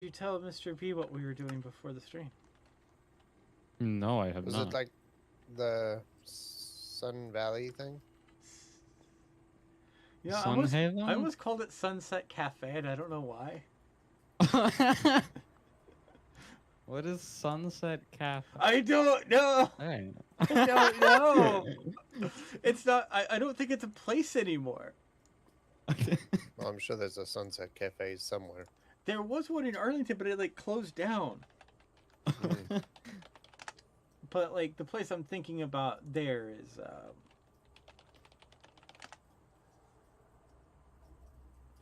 You tell Mr. B what we were doing before the stream. No, I have Was not. it like the Sun Valley thing? Yeah, I Sunhaven? almost called it Sunset Cafe, and I don't know why. What is Sunset Cafe? I don't know. Hey. I don't know. It's not. I don't think it's a place anymore. Well, I'm sure there's a Sunset Cafe somewhere. There was one in Arlington, but it like closed down. Mm. But like the place I'm thinking about there is.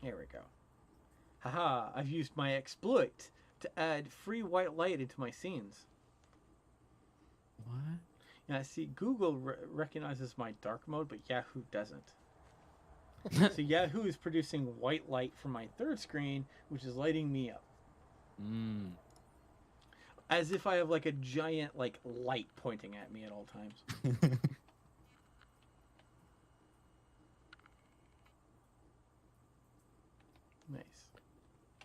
Here we go. Haha! I've used my exploit to add free white light into my scenes. What? Yeah, see, Google recognizes my dark mode, but Yahoo doesn't. So Yahoo is producing white light from my third screen, which is lighting me up. Mm. As if I have like a giant like light pointing at me at all times. Nice.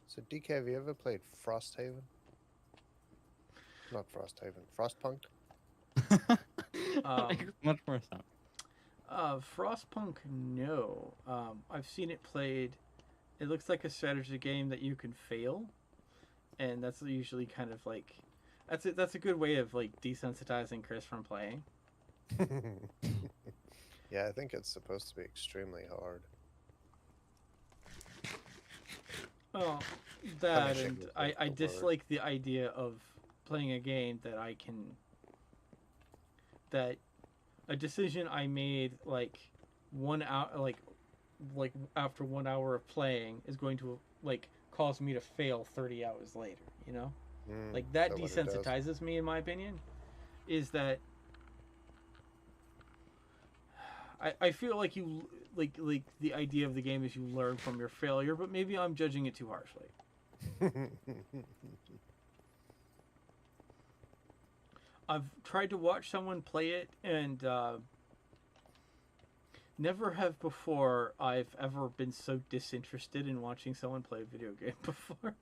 So, DK, have you ever played Frosthaven? Not Frosthaven, Frostpunk? Makes much more sense. Frostpunk, no. I've seen it played. It looks like a strategy game that you can fail, and that's usually kind of like that's a good way of like desensitizing Chris from playing. Yeah, I think it's supposed to be extremely hard. Oh, that Punishing and is I the word. dislike the idea of playing a game that that a decision I made like 1 hour like after 1 hour of playing is going to like cause me to fail 30 hours later, you know? Like that Is what it does? desensitizes me in my opinion. Is that I feel like you like the idea of the game is you learn from your failure, but maybe I'm judging it too harshly. I've tried to watch someone play it, and never have before I've ever been so disinterested in watching someone play a video game before.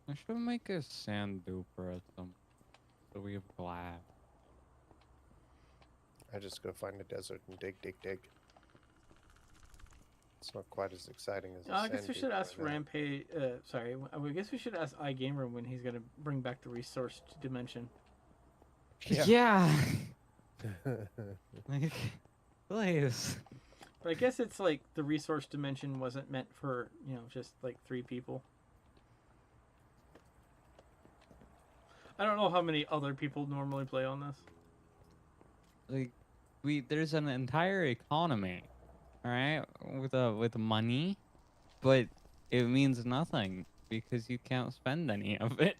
I should make a sand duper at some, so we have glass. I just go find a desert and dig, dig, dig. It's not quite as exciting as I guess sand we should dupe ask right now. Rampage. Sorry, I guess we should ask iGamer when he's gonna bring back the resource dimension. Yeah. Like, please. But I guess it's like the resource dimension wasn't meant for just like 3 people. I don't know how many other people normally play on this. Like, there's an entire economy, all right, with money, but it means nothing because you can't spend any of it.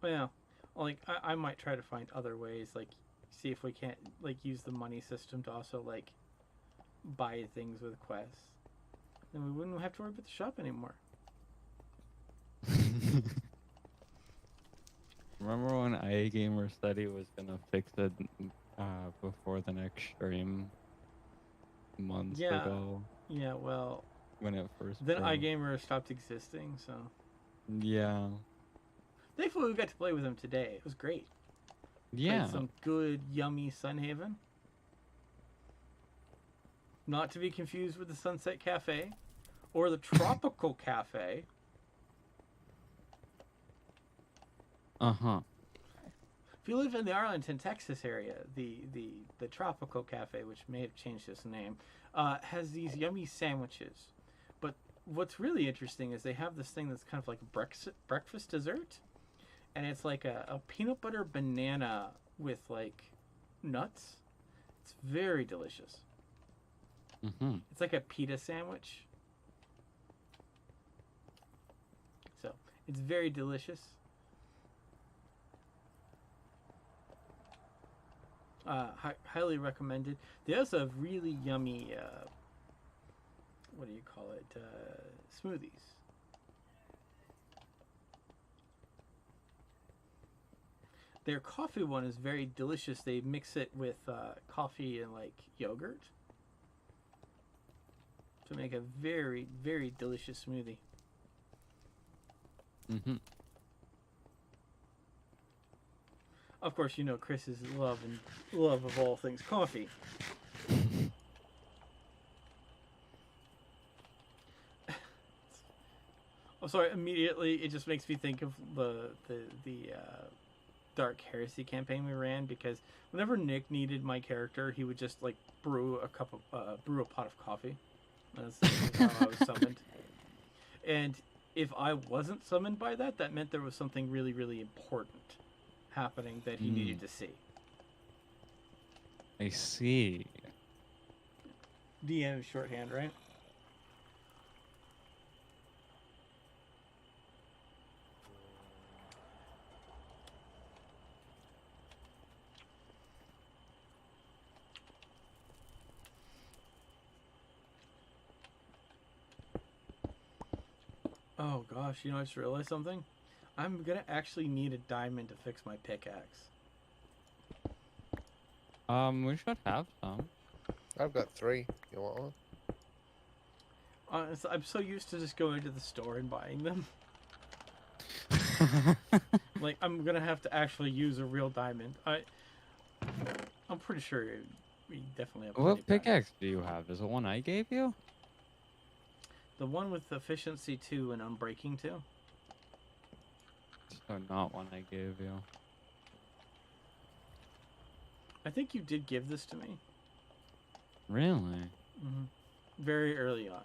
But yeah, like I might try to find other ways, like see if we can't like use the money system to also like buy things with quests. Then we wouldn't have to worry about the shop anymore. Remember when iGamer said he was gonna fix it before the next stream months ago Yeah, well, when it first then broke? iGamer stopped existing, so Yeah. thankfully we got to play with him today. It was great. Yeah. Played some good, yummy Sunhaven. Not to be confused with the Sunset Cafe or the Tropical Cafe. Uh-huh. If you live in the Arlington, Texas area, the Tropical Cafe, which may have changed its name, has these yummy sandwiches. But what's really interesting is they have this thing that's kind of like breakfast dessert, and it's like a peanut butter banana with like nuts. It's very delicious. Mm-hmm. It's like a pita sandwich. So it's very delicious. Highly recommended. They also have really yummy, what do you call it, smoothies. Their coffee one is very delicious. They mix it with coffee and like yogurt to make a very, very delicious smoothie. Mm-hmm. Of course, you know Chris's love of all things coffee. I'm sorry. Immediately, it just makes me think of the Dark Heresy campaign we ran, because whenever Nick needed my character, he would just like brew a pot of coffee. That's how I was summoned. And if I wasn't summoned by that, that meant there was something really, really important happening that he needed to see. I see. DM is shorthand, right? Oh gosh, you know, I just realized something. I'm gonna actually need a diamond to fix my pickaxe. We should have some. I've got 3. You want one? Honestly, I'm so used to just going to the store and buying them. Like, I'm gonna have to actually use a real diamond. I'm pretty sure we definitely have. What plenty of diamonds. pickaxe do you have? Is it one I gave you? The one with efficiency 2 and unbreaking 2. So not one I gave you. I think you did give this to me. Really? Mm-hmm. Very early on.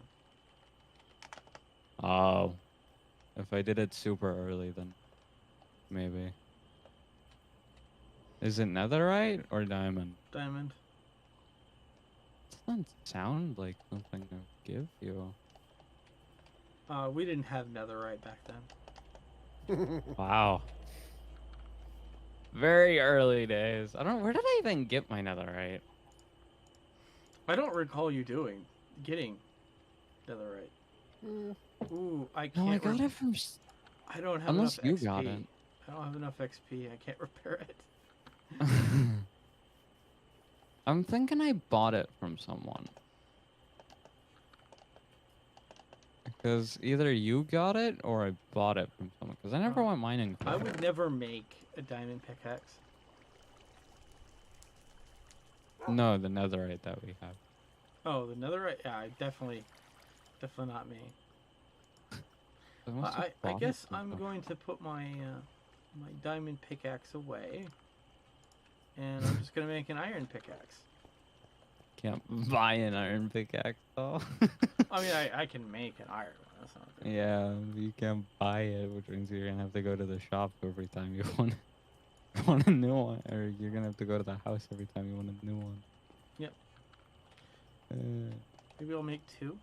Oh. If I did it super early, then maybe. Is it netherite or diamond? Diamond. Doesn't sound like something I would give you. We didn't have netherite back then. Wow. Very early days. I don't. Where did I even get my netherite? I don't recall you getting netherite. Ooh, I can't. No, I got it from. I don't have Unless enough you XP. got it. I don't have enough XP. I can't repair it. I'm thinking I bought it from someone. Because either you got it or I bought it from someone. Because I never went mining for I it. would never make a diamond pickaxe. No, the netherite that we have. Oh, the netherite? Yeah, definitely not me. I must have I bought it guess from I'm someone. going to put my my diamond pickaxe away, and I'm just gonna make an iron pickaxe. Can't buy an iron pickaxe though. I mean, I can make an iron one. That's not good. Yeah, you can't buy it, which means you're gonna have to go to the shop every time you want a new one, or you're gonna have to go to the house every time you want a new one. Yep. Maybe I'll make 2.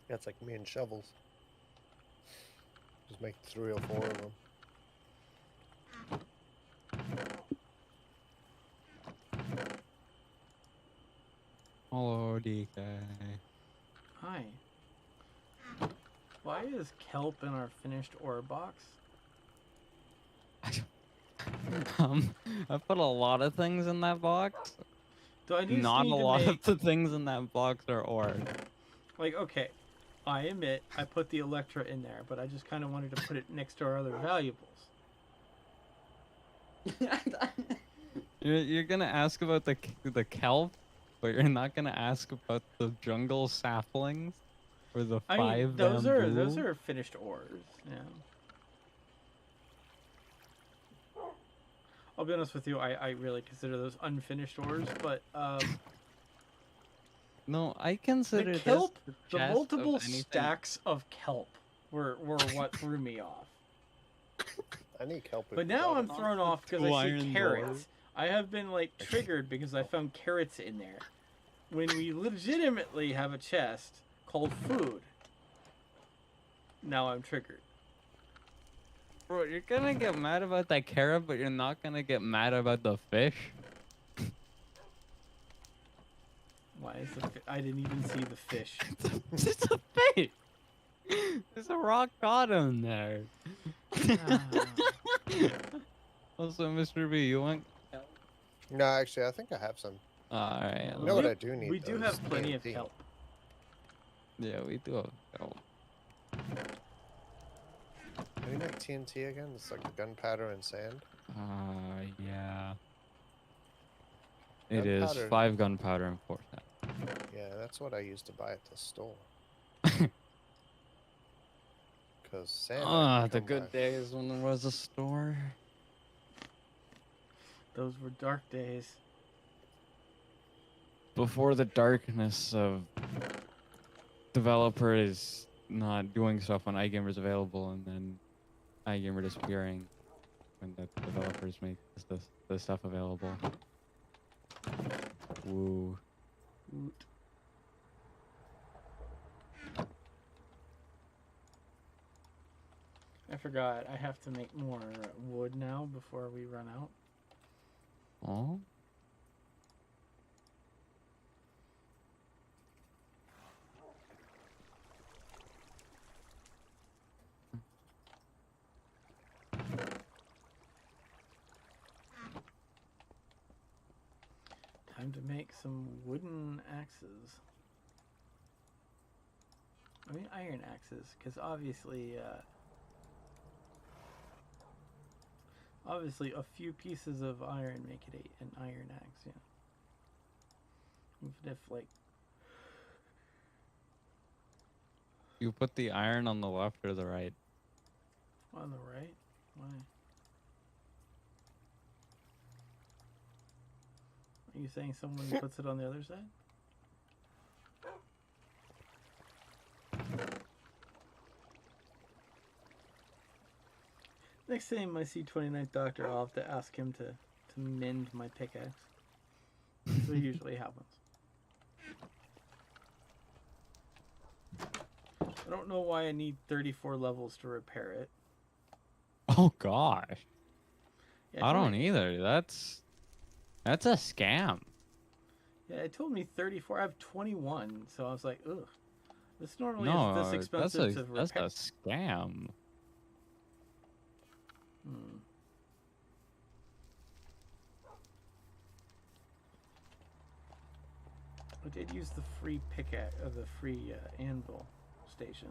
Yeah, it's like me and shovels. Just make 3 or 4 of them. Hello, DK. Hi. Why is kelp in our finished ore box? I put a lot of things in that box. Do I need Not a to lot make, of the things in that box are ore. like, okay, I admit I put the Electra in there, but I just kind of wanted to put it next to our other valuables. You're gonna ask about the kelp, but you're not gonna ask about the jungle saplings or the I 5 mean, those bamboo? are finished ores. Yeah. I'll be honest with you, I really consider those unfinished ores, but No, I consider the kelp, this the chest of multiple anything- stacks of kelp were what threw me off. I need kelp. But now I'm thrown off because Two I see iron carrots. doors. I have been like triggered because I found carrots in there. When we legitimately have a chest called food. Now I'm triggered. Bro, you're gonna get mad about that carrot, but you're not gonna get mad about the fish. Why is the I didn't even see the fish. It's a fish. There's a rock bottom there. Also, Mr. B, you want? No, actually, I think I have some. Alright. You know what I do need? We do though, have is plenty of TNT. kelp. Yeah, we do have. Oh, Can you make TNT again? It's like gunpowder and sand. yeah. It is Gunpowder. 5 gunpowder and 4 sand. Yeah, that's what I used to buy at the store. Because sand. I Ah, can the come good by. days when there was a store. Those were dark days. Before the darkness of developers not doing stuff when iGamer's available, and then iGamer disappearing when the developers make the stuff available. Woo. Oot. I forgot. I have to make more wood now before we run out. Oh? Time to make some wooden axes. I mean iron axes, because obviously a few pieces of iron make it an iron axe, yeah. Even if like You put the iron on the left or the right? on the right, why? Are you saying someone puts it on the other side? Next time I see 29th Doctor, I'll have to ask him to mend my pickaxe. That's what usually happens. I don't know why I need 34 levels to repair it. Oh gosh. Yeah, I don't either. That's a scam. Yeah, it told me 34. I have 21, so I was like, ugh. This normally No, is this expensive to that's repair. a scam. Hmm. I did use the free pickaxe, the free anvil station.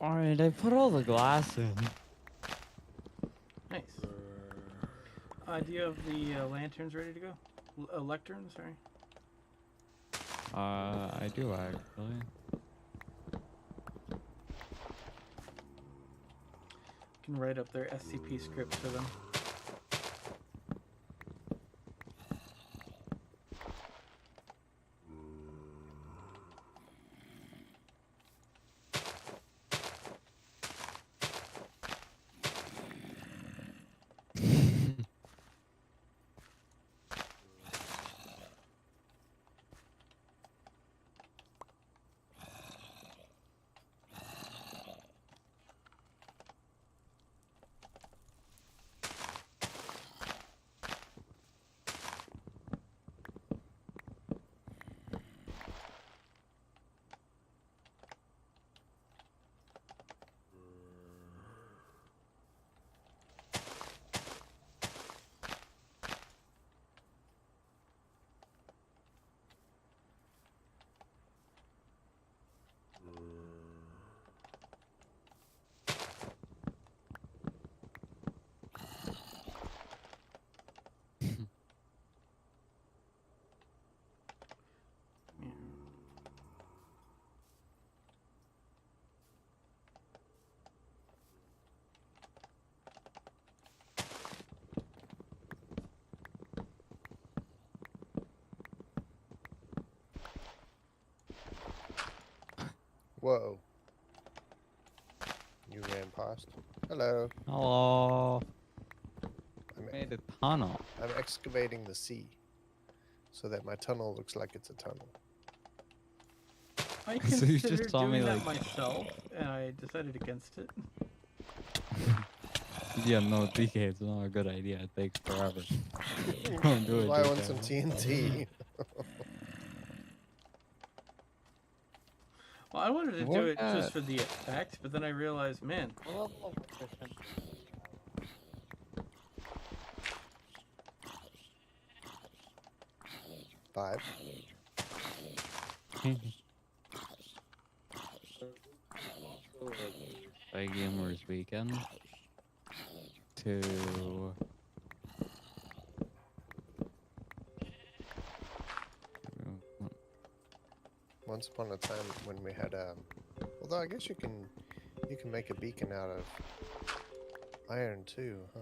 Alright, I put all the glass in. Nice. Do you have the lanterns ready to go? Lecterns, sorry. I do actually. You can write up their SCP scripts for them. Whoa. You ran past. Hello. Hello. I'm, Made a tunnel. I'm excavating the sea so that my tunnel looks like it's a tunnel. I So you considered just saw me, doing that like- myself, and I decided against it. Yeah, no, DK, it's not a good idea. It takes forever. Don't do That's it, why I want DK. some TNT. Well, I wanted to What, do it just for the effect, but then I realized, man, Five. By Gamers Weekend to Once upon a time when we had although I guess you can make a beacon out of iron too, huh?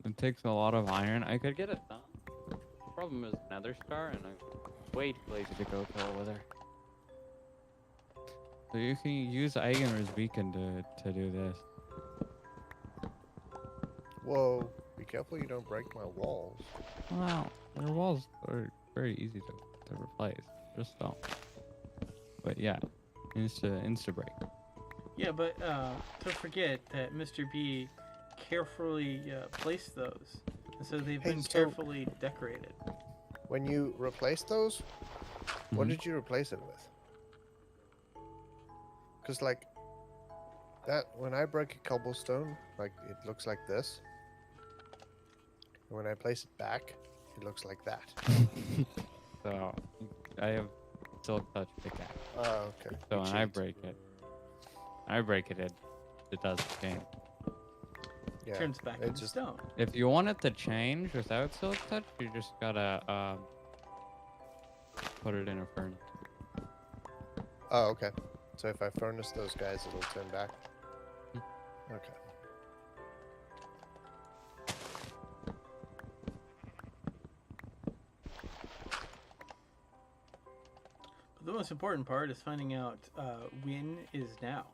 it takes a lot of iron. I could get it done. The problem is Nether Star, and I'm way too lazy to go to over there. So you can use Eigener's Beacon to do this. Whoa, be careful you don't break my walls. Wow, their walls are very easy to replace. Just don't. But yeah, insta break. yeah, but don't forget that Mr. B carefully placed those, and so they've Hey, been so- carefully decorated. When you replace those, what Mhm. did you replace it with? Because like that, when I break a cobblestone, like it looks like this. And when I place it back, it looks like that. So I have silk touch pickaxe. Oh, okay. So You when I cheat. break it, it does change. Yeah, Turns back it into just- stone. If you want it to change without silk touch, you just gotta put it in a furnace. Oh, okay. So if I furnace those guys, it'll turn back. Okay. But the most important part is finding out when is now.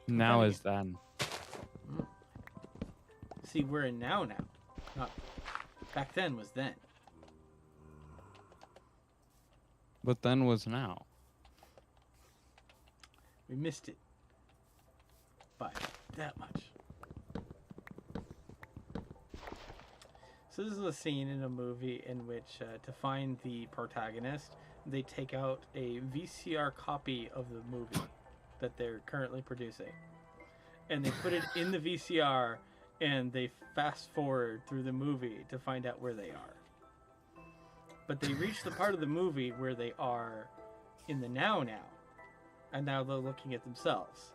Now Funny. is then. See, we're in now. Not back then was then. But then was now. We missed it by that much. So this is a scene in a movie in which, to find the protagonist, they take out a VCR copy of the movie that they're currently producing, and they put it in the VCR, and they fast forward through the movie to find out where they are. But they reach the part of the movie where they are in the now, and now they're looking at themselves,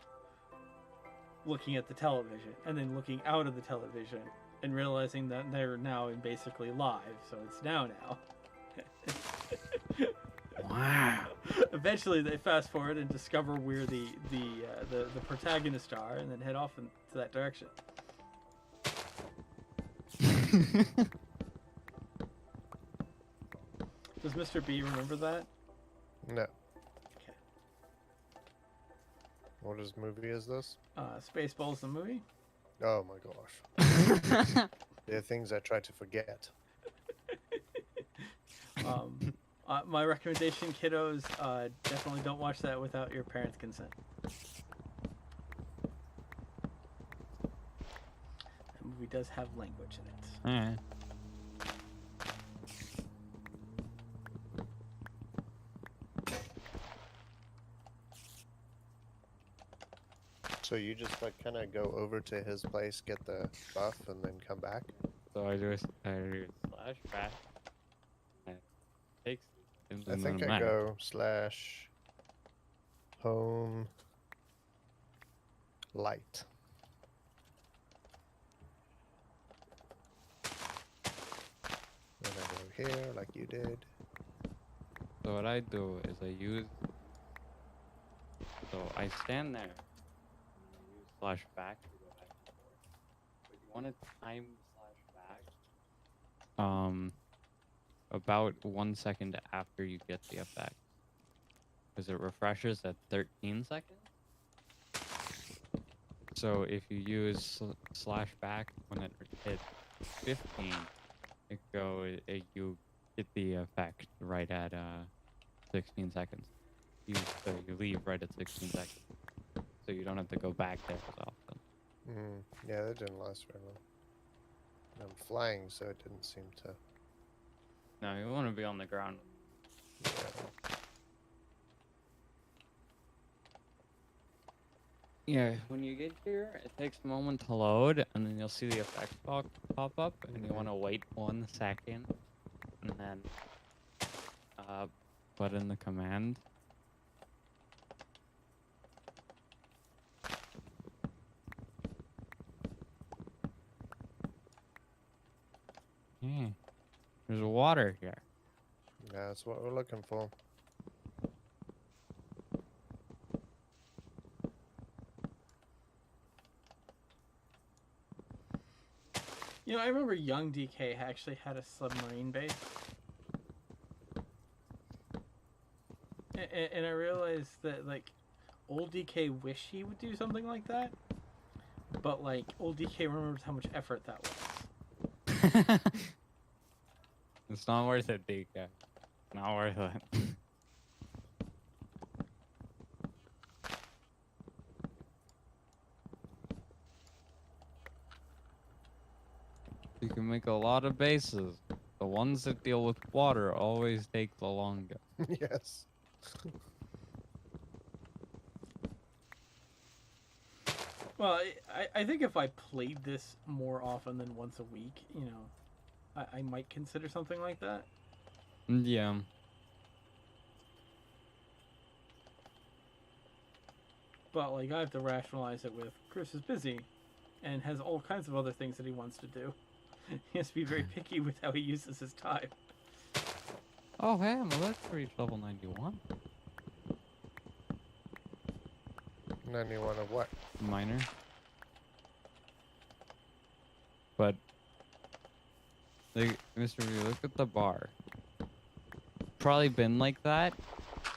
looking at the television, and then looking out of the television and realizing that they're now in basically live, so it's now. Wow. Eventually, they fast forward and discover where the protagonists are, and then head off into that direction. Does Mr. B remember that? No. Okay. What movie is this? Spaceballs the movie. Oh my gosh. There are things I try to forget. My recommendation, kiddos, definitely don't watch that without your parents' consent. That movie does have language in it. Alright. So you just like kind of go over to his place, get the buff, and then come back? So I do slash back. And it takes into I think the I map. go slash home light. Then I go here like you did. So what I do is I use. So I stand there. And I use slash back to go back and forth. But you want to time slash back. About 1 second after you get the effect. because it refreshes at 13 seconds. So if you use slash back when it hits 15, you get the effect right at 16 seconds. So you leave right at 16 seconds. So you don't have to go back there as often. Yeah, that didn't last very long. I'm flying, so it didn't seem to. No, you want to be on the ground. Yeah. Yeah, when you get here, it takes a moment to load, and then you'll see the effects pop up, and you want to wait 1 second, and then put in the command. Yeah, there's water here. Yeah, that's what we're looking for. You know, I remember young DK actually had a submarine base. And I realized that, like, old DK wished he would do something like that. But, like, old DK remembers how much effort that was. It's not worth it, DK. Not worth it. You can make a lot of bases. The ones that deal with water always take the longest. Yes. Well, I think if I played this more often than once a week, you know, I might consider something like that. Yeah. But, like, I have to rationalize it with Chris is busy and has all kinds of other things that he wants to do. He has to be very picky with how he uses his time. Oh, hey, I'm about to reach level 91. 91 of what? Minor. But, like, Mr. V, look at the bar. Probably been like that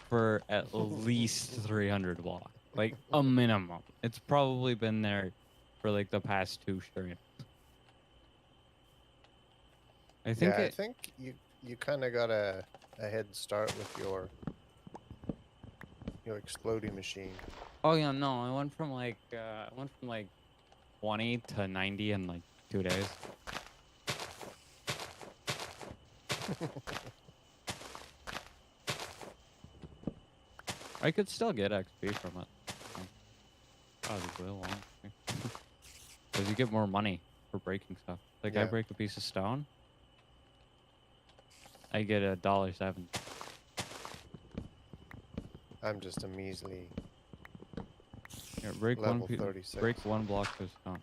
for at least 300 blocks. Like, a minimum. It's probably been there for, like, the past 2 streams. I think I think you kind of got a head start with your exploding machine. Oh, yeah, no, I went from, like, 20 to 90 in, like, 2 days. I could still get XP from it. Probably will, honestly. Because you get more money for breaking stuff. Like, I Yeah. break a piece of stone, I get $1.07. I'm just a measly Yeah, break level 36. break 1 block of stone.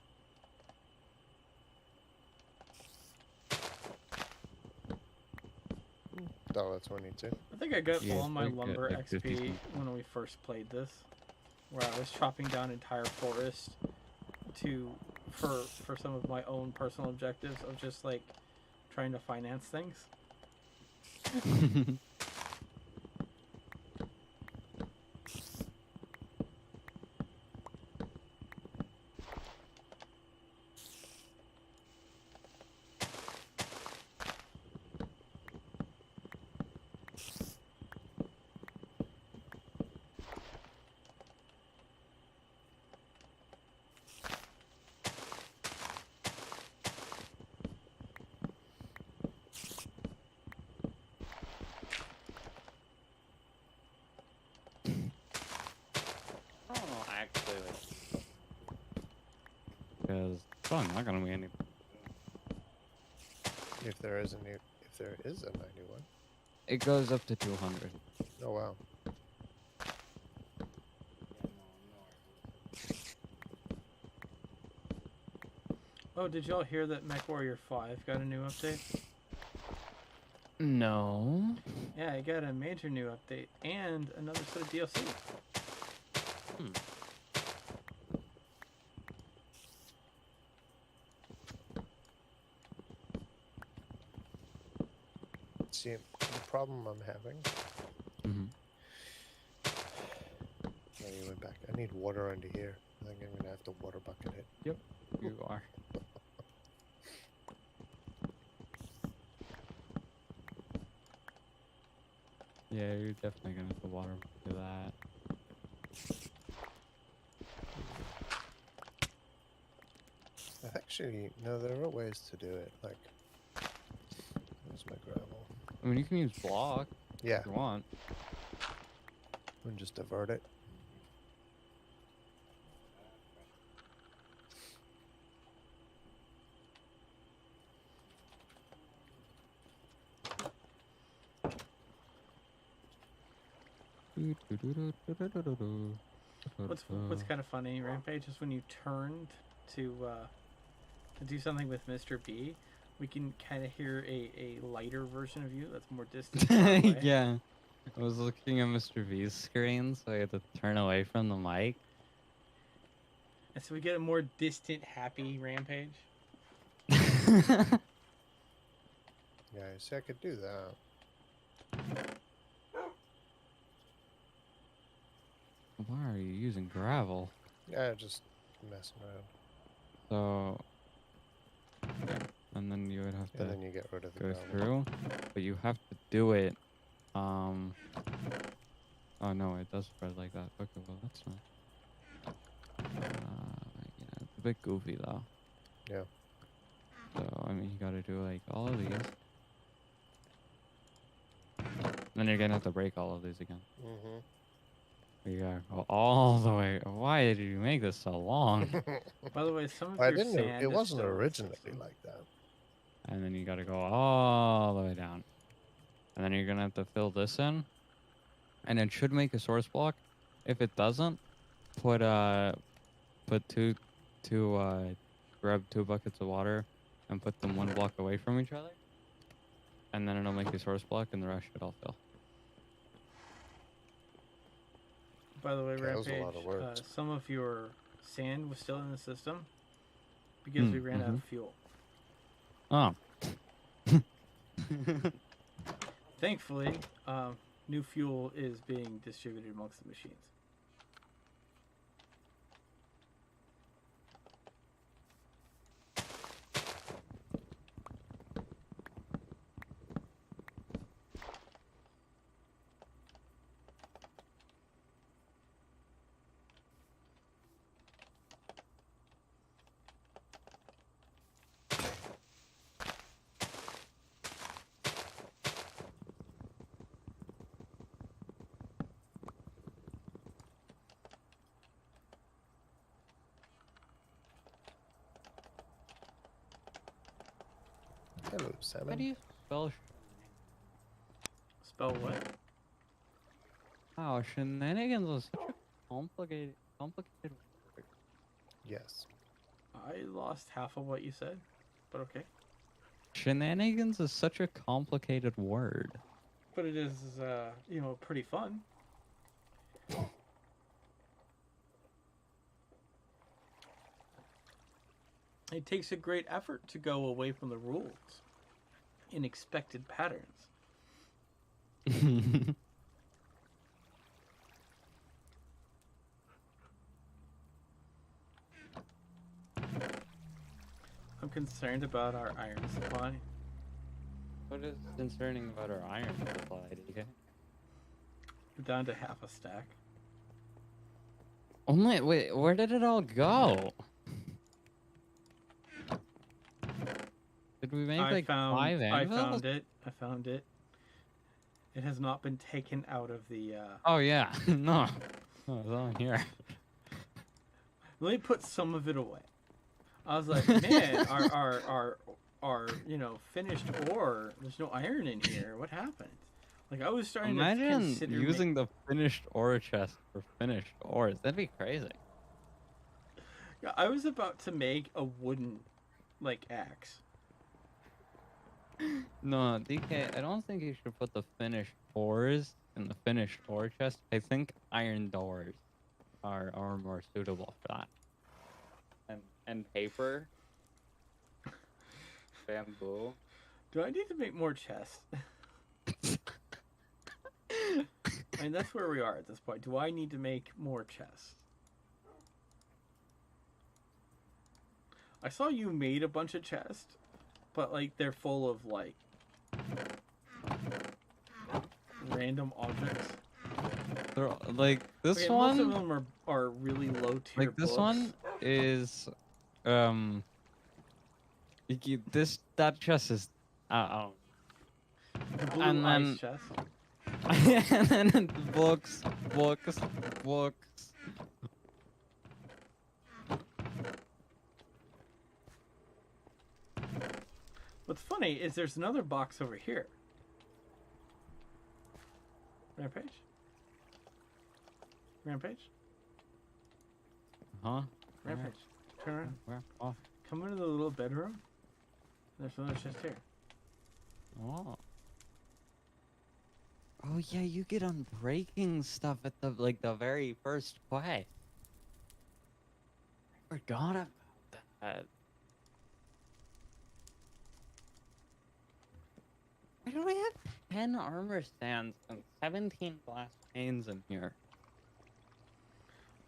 $1.22. I think I got Yeah, all my I get, lumber like, 50 XP cents. when we first played this, where I was chopping down entire forest for some of my own personal objectives of just, like, trying to finance things. I don't know, actually, like, because it's probably not gonna be any. If there is a 91. It goes up to 200. Oh wow. Oh, did y'all hear that MechWarrior 5 got a new update? No. Yeah, it got a major new update and another set of DLC. See, the problem I'm having Mm-hmm. back. I need water under here. I think I'm gonna have to water bucket it. Yep, you are. Yeah, you're definitely gonna have to water do that. Actually, no, there are ways to do it. Like, where's my gravel? I mean, you can use block Yeah, if you want. and just divert it. What's kind of funny, Rampage, is when you turned to do something with Mr. B, we can kind of hear a lighter version of you that's more distant. far away. Yeah. I was looking at Mr. V's screen, so I had to turn away from the mic. And so we get a more distant, happy Rampage. Yeah, I see I could do that. Why are you using gravel? Yeah, just messing around. So, yeah. And then you would have And to then you get rid of the go gravel. through, but you have to do it. Oh no, it does spread like that. Okay, well that's not. Yeah, it's a bit goofy though. Yeah. So I mean, you gotta do like all of these. Then you're gonna have to break all of these again. Mm-hmm. You gotta go all the way. Why did you make this so long? By the way, some of I your didn't know sand it is wasn't still in the originally system. like that. And then you gotta go all the way down. And then you're gonna have to fill this in. And it should make a source block. If it doesn't, put grab 2 buckets of water and put them 1 block away from each other. And then it'll make a source block and the rest should all fill. By the way, Okay, that was a Rampage, lot of words. some of your sand was still in the system because we ran out of fuel. Oh. Thankfully, new fuel is being distributed amongst the machines. Hello, How do salmon. you spell Spell what? Wow, shenanigans is such a complicated word. Yes. I lost half of what you said, but okay. Shenanigans is such a complicated word. But it is, pretty fun. It takes a great effort to go away from the rules in expected patterns. I'm concerned about our iron supply. What is concerning about our iron supply, DK? We're down to half a stack. Only wait, where did it all go? Did we make like 5 anvils? I found it. It has not been taken out of the. Oh yeah, no, it's on here. Let me put some of it away. I was like, man, our finished ore. There's no iron in here. What happened? Like I was starting to Imagine consider using the finished ore chest for finished ores. That'd be crazy. Yeah, I was about to make a wooden, axe. No, DK, I don't think you should put the finished ores in the finished ore chest. I think iron doors are more suitable for that. And paper, bamboo. Do I need to make more chests? I mean, that's where we are at this point. Do I need to make more chests? I saw you made a bunch of chests, but like they're full of like random objects. They're, like this Okay, one. most of them are really low tier Like this books. one is that chest is oh. The blue and then- ice chest. And then books. What's funny is there's another box over here. Rampage? Rampage? Huh? Rampage. Turn around. Where? Oh. Come into the little bedroom. There's another chest here. Oh. Oh yeah, you get unbreaking stuff at the the very first quest. I forgot about that. Why do I have 10 armor stands and 17 glass panes in here?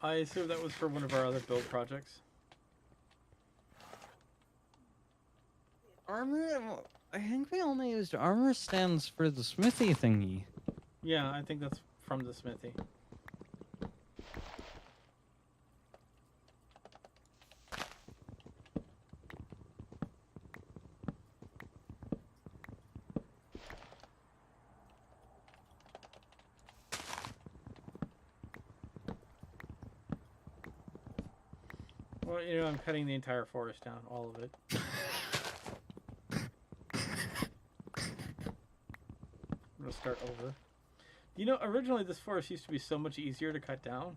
I assume that was for one of our other build projects. Armor? I think we only used armor stands for the smithy thingy. Yeah, I think that's from the smithy. Well, you know, I'm cutting the entire forest down, all of it. I'm gonna start over. You know, originally this forest used to be so much easier to cut down,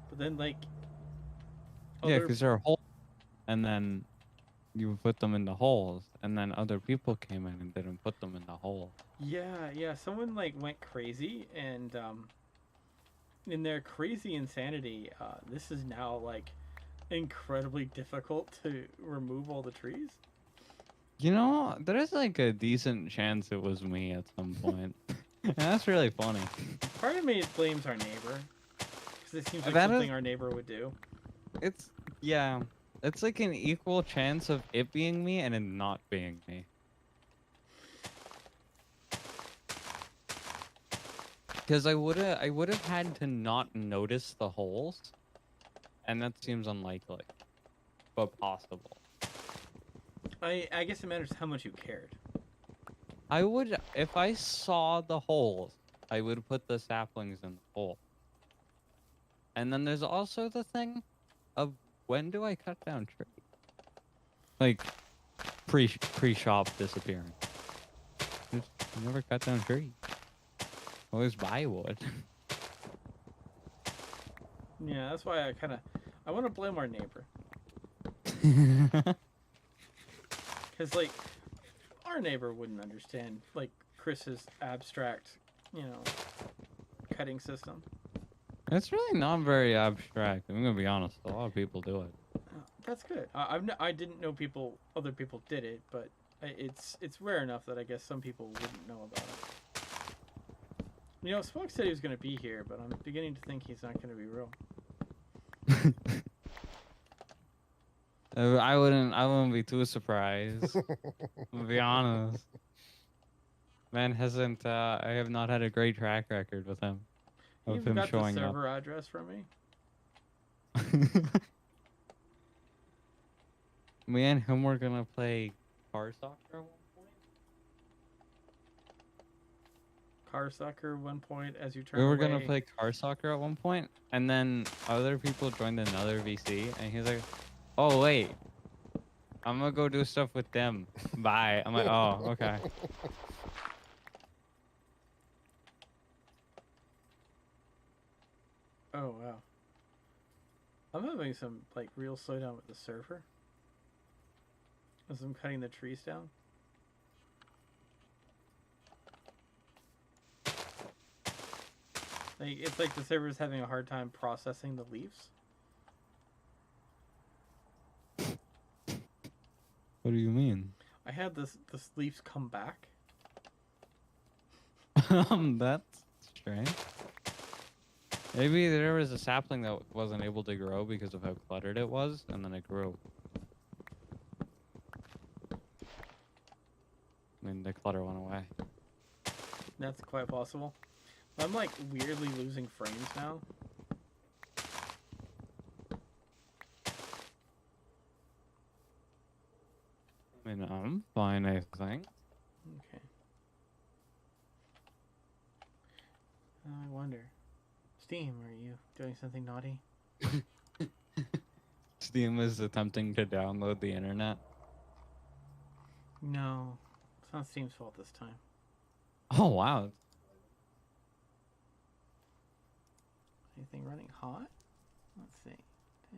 but then like, Yeah, because there are holes, and then you put them in the holes, and then other people came in and didn't put them in the hole. yeah, someone like went crazy, and in their crazy insanity, this is now like incredibly difficult to remove all the trees. You know, there's like a decent chance it was me at some point. And that's really funny. Part of me blames our neighbor, because it seems like That is- something our neighbor would do. Yeah, it's like an equal chance of it being me and it not being me. Because I would have had to not notice the holes, and that seems unlikely, but possible. I guess it matters how much you cared. I would, if I saw the holes, I would put the saplings in the hole. And then there's also the thing of when do I cut down trees? Like pre-shop disappearing. Just never cut down trees. Always buy wood. Yeah, that's why I want to blame our neighbor. Because, like, our neighbor wouldn't understand, like, Chris's abstract, you know, cutting system. It's really not very abstract. I'm gonna be honest. A lot of people do it. That's good. I didn't know other people did it, but it's rare enough that I guess some people wouldn't know about it. You know, Spock said he was going to be here, but I'm beginning to think he's not going to be real. I wouldn't be too surprised. To be honest. Man hasn't I have not had a great track record with him. Of You've him got the showing up. server address from me? Me and him were gonna play car soccer at one point. Car sucker 1 point as you turn We were away. gonna play car soccer at one point, and then other people joined another VC, and he's like, "Oh wait, I'm gonna go do stuff with them. Bye." I'm like, "Oh, okay." Oh, wow. I'm having some, like, real slowdown with the server. As I'm cutting the trees down. Like, it's like the server's having a hard time processing the leaves. What do you mean? I had this leaves come back. That's strange. Maybe there was a sapling that wasn't able to grow because of how cluttered it was, and then it grew. I mean, the clutter went away. That's quite possible. I'm like weirdly losing frames now. I mean, I'm fine, I think. Okay. I wonder. Steam, are you doing something naughty? Steam is attempting to download the internet. No. It's not Steam's fault this time. Oh, wow. Anything running hot? Let's see.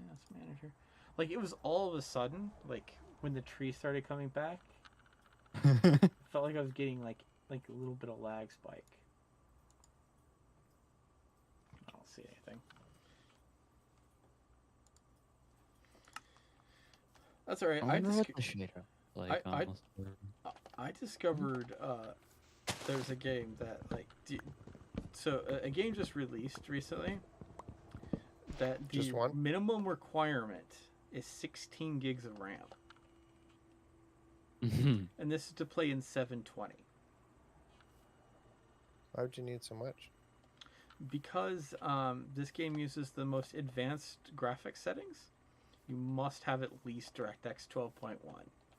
Task manager. Like, it was all of a sudden, like, when the tree started coming back, it felt like I was getting, like a little bit of lag spike. I don't see anything. That's alright. I wonder what the shader like I- on this server. I discovered there's a game that a game just released recently that the Just one? minimum requirement is 16 gigs of RAM, and this is to play in 720 Why would you need so much? because this game uses the most advanced graphics settings. You must have at least DirectX 12.1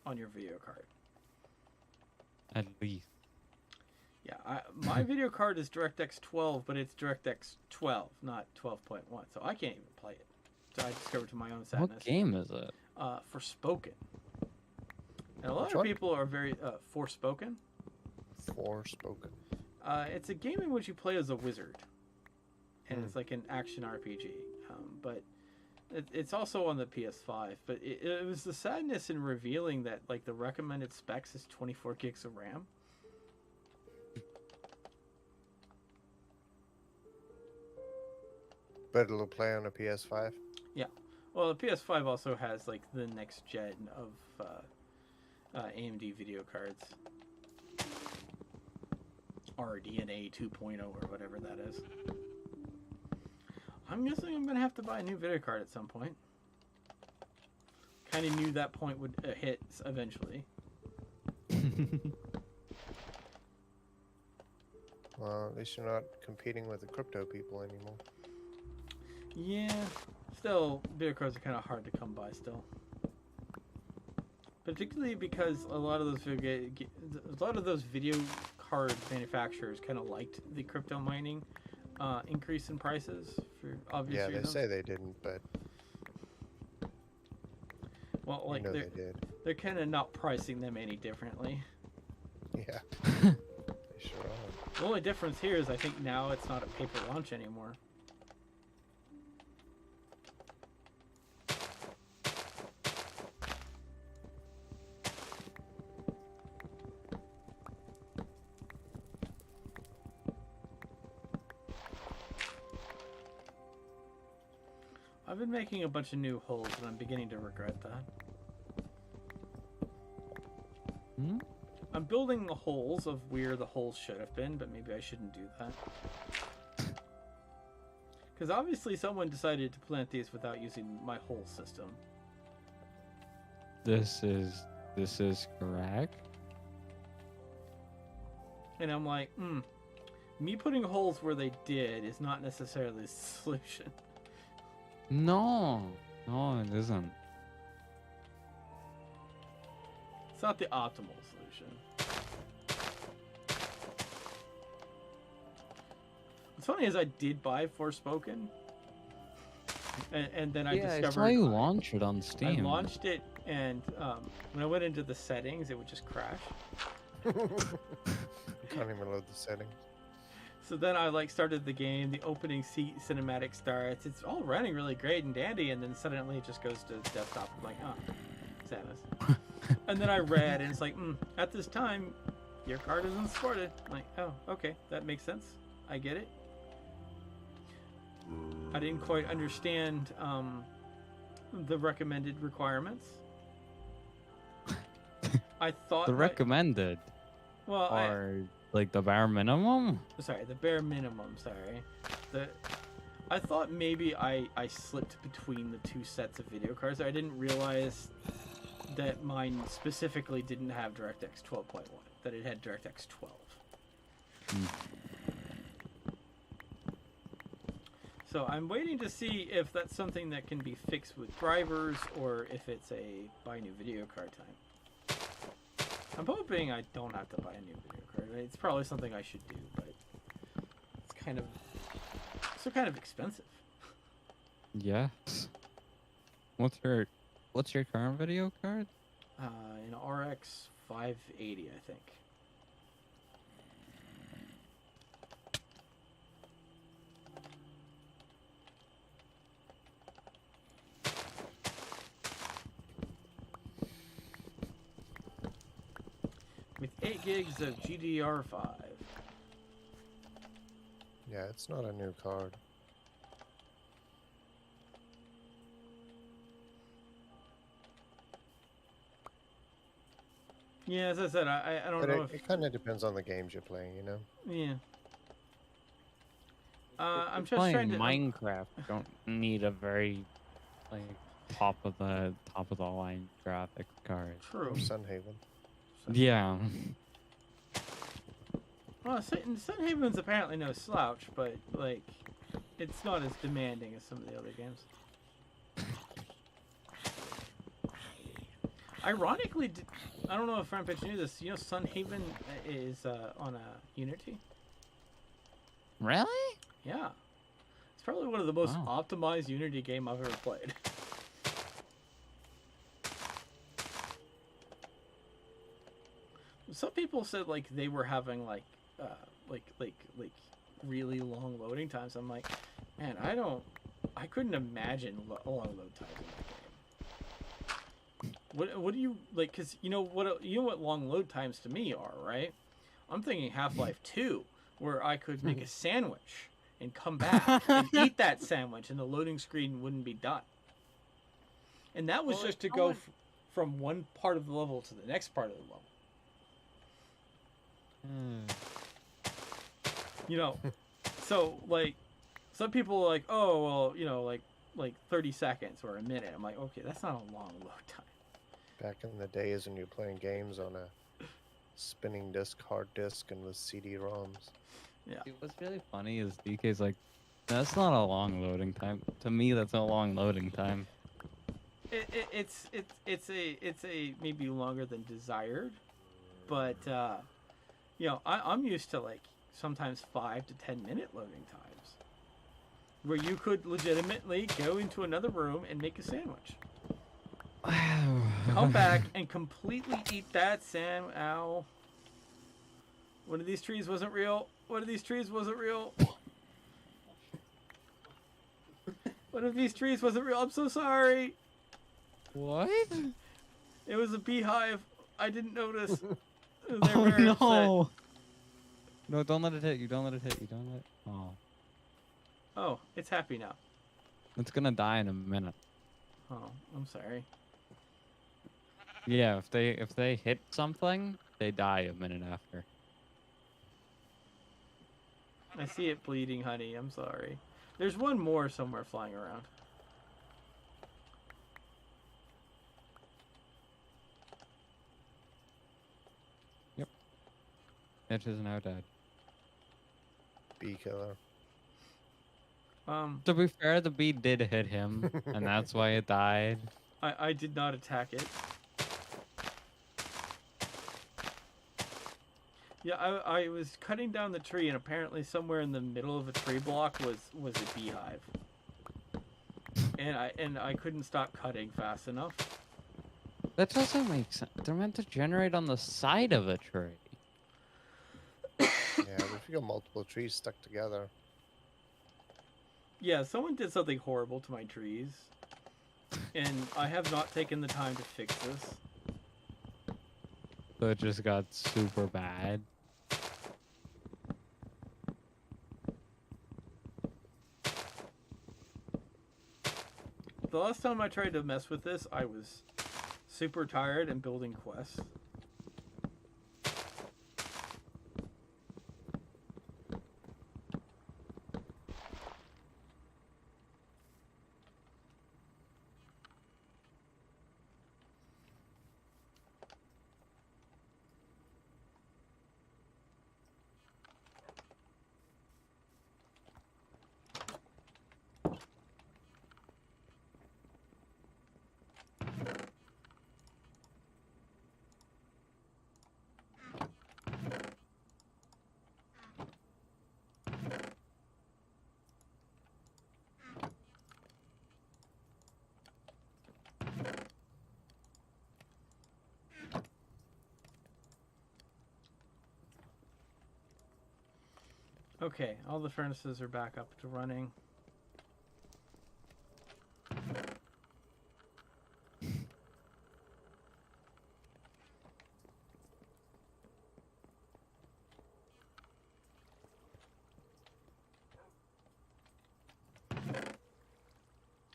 on your video card. At least. Yeah, my video card is DirectX 12, but it's DirectX 12, not 12.1, so I can't even play it. So I discovered to my own sadness. What game is it? Forspoken. And a lot Which of one? people are very Forspoken. Forspoken. It's a game in which you play as a wizard, and Hmm. it's like an action RPG. But it's also on the PS5. But it was the sadness in revealing that like the recommended specs is 24 gigs of RAM. But it'll play on a PS5. Well, the PS5 also has like the next gen of AMD video cards, RDNA 2.0 or whatever that is. I'm guessing I'm gonna have to buy a new video card at some point. Kind of knew that point would hit eventually. Well, at least you're not competing with the crypto people anymore. Yeah, still, video cards are kind of hard to come by still. Particularly because a lot of those video card manufacturers kind of liked the crypto mining increase in prices for obvious Yeah, reasons. they say they didn't, but Well, you like know they did. they're kind of not pricing them any differently. Yeah. They sure are. The only difference here is I think now it's not a paper launch anymore. I've been making a bunch of new holes and I'm beginning to regret that. Hmm? I'm building the holes of where the holes should have been, but maybe I shouldn't do that. Because obviously someone decided to plant these without using my hole system. This is correct. And I'm like, me putting holes where they did is not necessarily the solution. No, it isn't. It's not the optimal solution. What's funny is I did buy Forspoken, and then I discovered I saw you launch it on Steam. I launched it, and when I went into the settings, it would just crash. Can't even load the settings. So then I like started the game, the opening cinematic starts, it's all running really great and dandy, and then suddenly it just goes to desktop. I'm like, oh, sadness. And then I read, and it's like, at this time, your card isn't supported. I'm like, oh, okay, that makes sense. I get it. I didn't quite understand the recommended requirements. I thought The recommended well, are like the bare minimum. sorry, the bare minimum. Sorry, I thought maybe I slipped between the two sets of video cards. I didn't realize that mine specifically didn't have DirectX 12.1, that it had DirectX 12. So I'm waiting to see if that's something that can be fixed with drivers or if it's a buy new video card time. I'm hoping I don't have to buy a new video card. It's probably something I should do, but it's kind of expensive. Yes. What's your current video card? An RX 580, I think. With 8 gigs of GDR5. Yeah, it's not a new card. Yeah, as I said, I don't But know it, if... it kind of depends on the games you're playing, you know? Yeah. I'm If just you're trying playing to... Minecraft. You don't need a very like top of the line graphics card. True. Or Sunhaven. Yeah. Well, Sunhaven's apparently no slouch, but, like, it's not as demanding as some of the other games. Ironically, I don't know if Rampage knew this, you know Sunhaven is on a Unity? Really? Yeah. It's probably one of the most Wow. optimized Unity game I've ever played. Some people said, like, they were having, like really long loading times. I'm like, man, I couldn't imagine long load times in that game. What do you, like, because you know what long load times to me are, right? I'm thinking Half-Life 2, where I could make a sandwich and come back and eat that sandwich and the loading screen wouldn't be done. And that was just to go from one part of the level to the next part of the level. You know, so, like, some people are like, oh, well, you know, like 30 seconds or a minute. I'm like, okay, that's not a long load time. Back in the days when you're playing games on a spinning disc, hard disk, and with CD-ROMs. Yeah. What's really funny is DK's like, that's not a long loading time. To me, that's a long loading time. It's a maybe longer than desired, but you know, I'm used to, like, sometimes 5 to 10 minute loading times, where you could legitimately go into another room and make a sandwich. Wow. Come back and completely eat that Ow. One of these trees wasn't real. One of these trees wasn't real. One of these trees wasn't real. I'm so sorry. What? It was a beehive. I didn't notice. They're Oh very no! upset. No, don't let it hit you. Don't let it hit you. Don't let. Oh, Oh, it's happy now. it's gonna die in a minute. Oh, I'm sorry. Yeah, if they hit something, they die a minute after. I see it bleeding, honey. I'm sorry. There's one more somewhere flying around. It is now dead. Bee killer. To be fair, the bee did hit him, and that's why it died. I did not attack it. Yeah, I was cutting down the tree, and apparently somewhere in the middle of a tree block was a beehive. And I couldn't stop cutting fast enough. That doesn't make sense. They're meant to generate on the side of a tree. Yeah, but if you got multiple trees stuck together. Yeah, someone did something horrible to my trees, and I have not taken the time to fix this. So it just got super bad. The last time I tried to mess with this, I was super tired and building quests. Okay, all the furnaces are back up to running.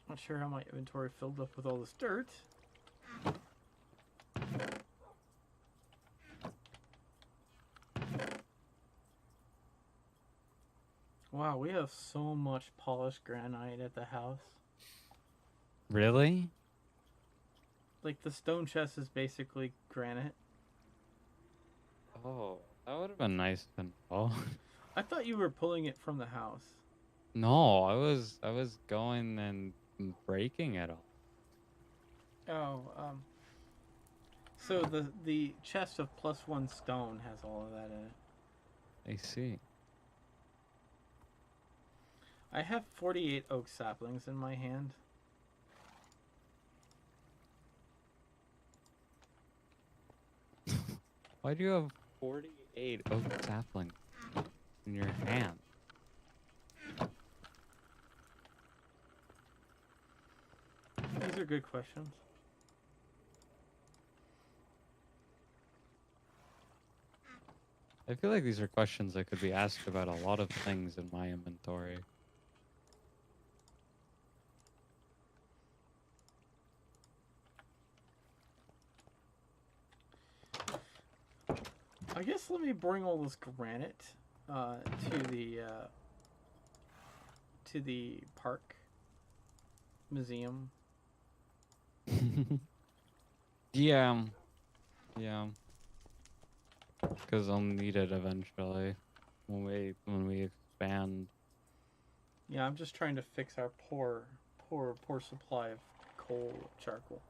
Not sure how my inventory filled up with all this dirt. Wow, we have so much polished granite at the house. Really? Like, the stone chest is basically granite. Oh, that would have been nice to know. I thought you were pulling it from the house. No, I was going and breaking it all. Oh, so the chest of +1 stone has all of that in it. I see. I have 48 oak saplings in my hand. Why do you have 48 oak saplings in your hand? These are good questions. I feel like these are questions that could be asked about a lot of things in my inventory. I guess let me bring all this granite to the park museum. Yeah. Yeah. Because I'll need it eventually when we expand. Yeah, I'm just trying to fix our poor supply of coal charcoal.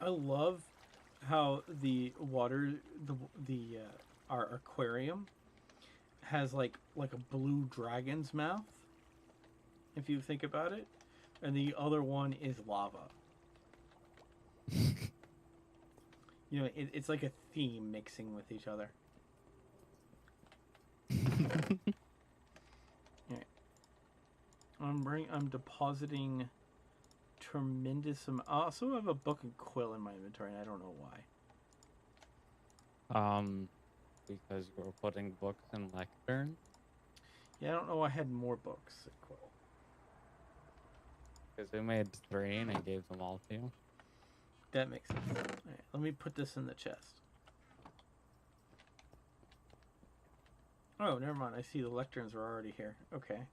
I love how the water, our aquarium has like a blue dragon's mouth, if you think about it, and the other one is lava. You know, it's like a theme mixing with each other. Right. I'm depositing tremendous amount. I also have a book and quill in my inventory, and I don't know why. Because we're putting books in lectern. Yeah, I don't know. I had more books and quill. Because we made 3 and I gave them all to you. That makes sense. All right, let me put this in the chest. Oh, never mind. I see the lecterns are already here. Okay.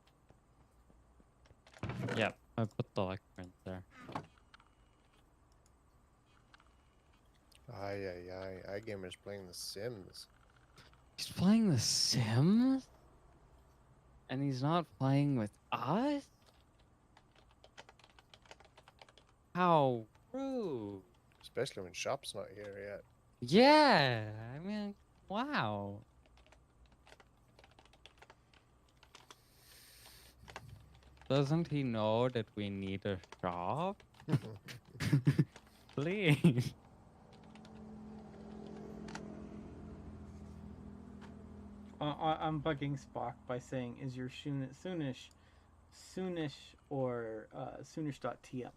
Yep, I put the lecterns there. iGamer's playing The Sims. He's playing The Sims? And he's not playing with us? How rude. Especially when Shop's not here yet. Yeah, I mean, wow. Doesn't he know that we need a shop? Please. I'm bugging Spock by saying, "Is your soonish or soonish.tm?"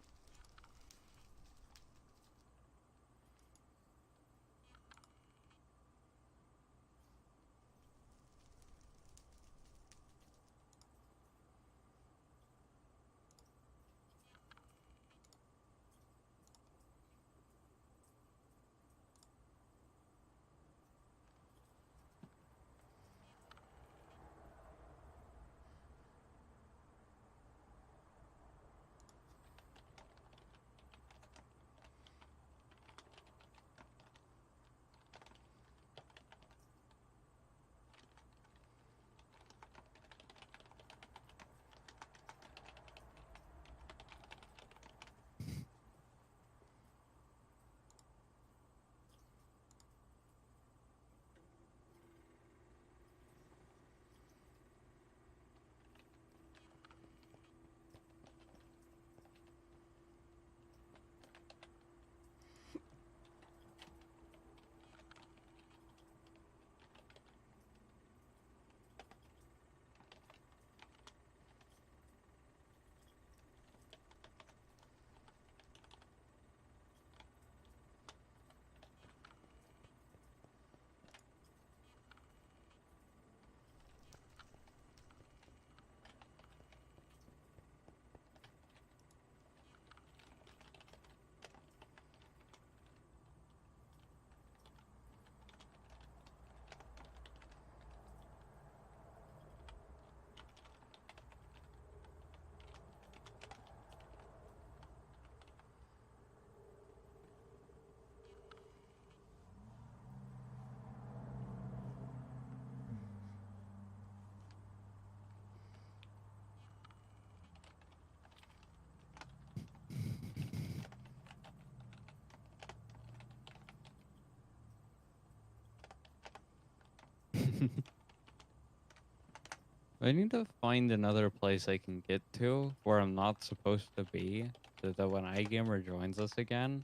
I need to find another place I can get to where I'm not supposed to be, so that when iGamer joins us again,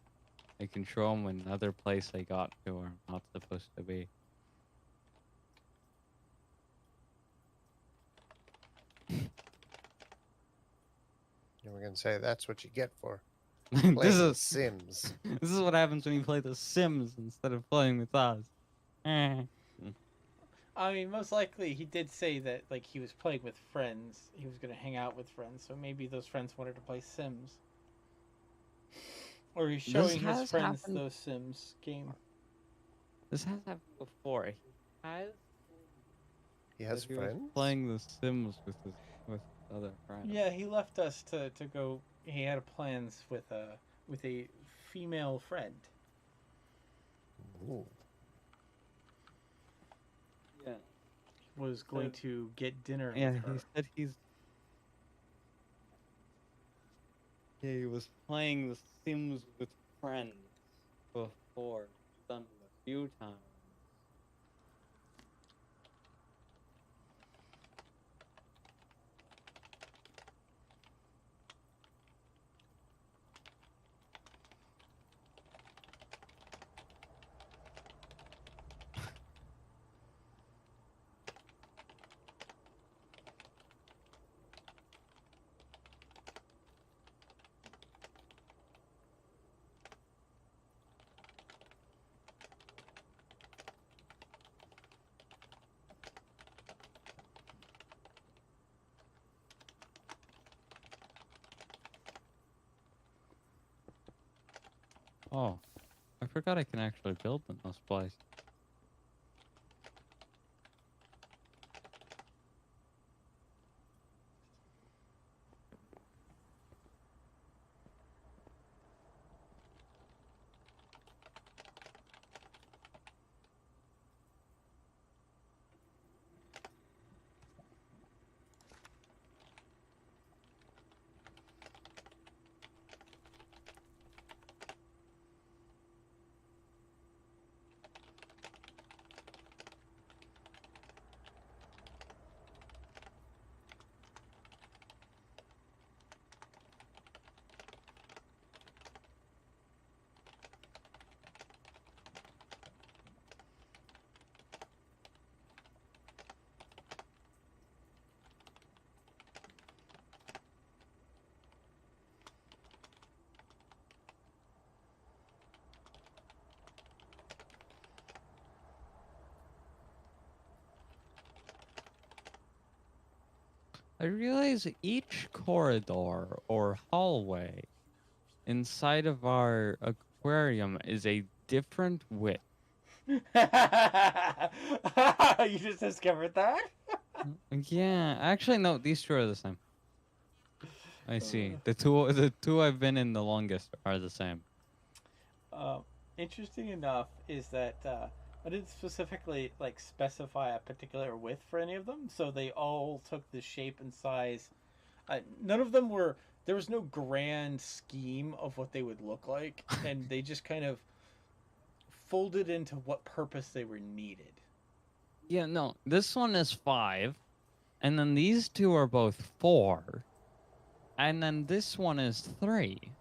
I can show him another place I got to where I'm not supposed to be. And we're gonna say that's what you get for this playing The is Sims. this is what happens when you play The Sims instead of playing with us. Eh. I mean, most likely he did say that like he was playing with friends. He was gonna hang out with friends, so maybe those friends wanted to play Sims. Or he's This showing his has friends happened- those Sims game. This has happened before. He has He was friends. playing The Sims with other friends. Yeah, he left us to go. He had plans with a female friend. Ooh. Yeah. Was going to get dinner Yeah, with her. he said he was playing The Sims with friends before. Done it a few times. Oh, I forgot I can actually build in those places. I realize each corridor or hallway inside of our aquarium is a different width. You just discovered that? Yeah, actually no, these two are the same. I see. The two I've been in the longest are the same. Interesting enough is that I didn't specifically like specify a particular width for any of them, so they all took the shape and size. None of them were. There was no grand scheme of what they would look like, and they just kind of folded into what purpose they were needed. Yeah, no, this one is 5, and then these two are both 4, and then this one is 3.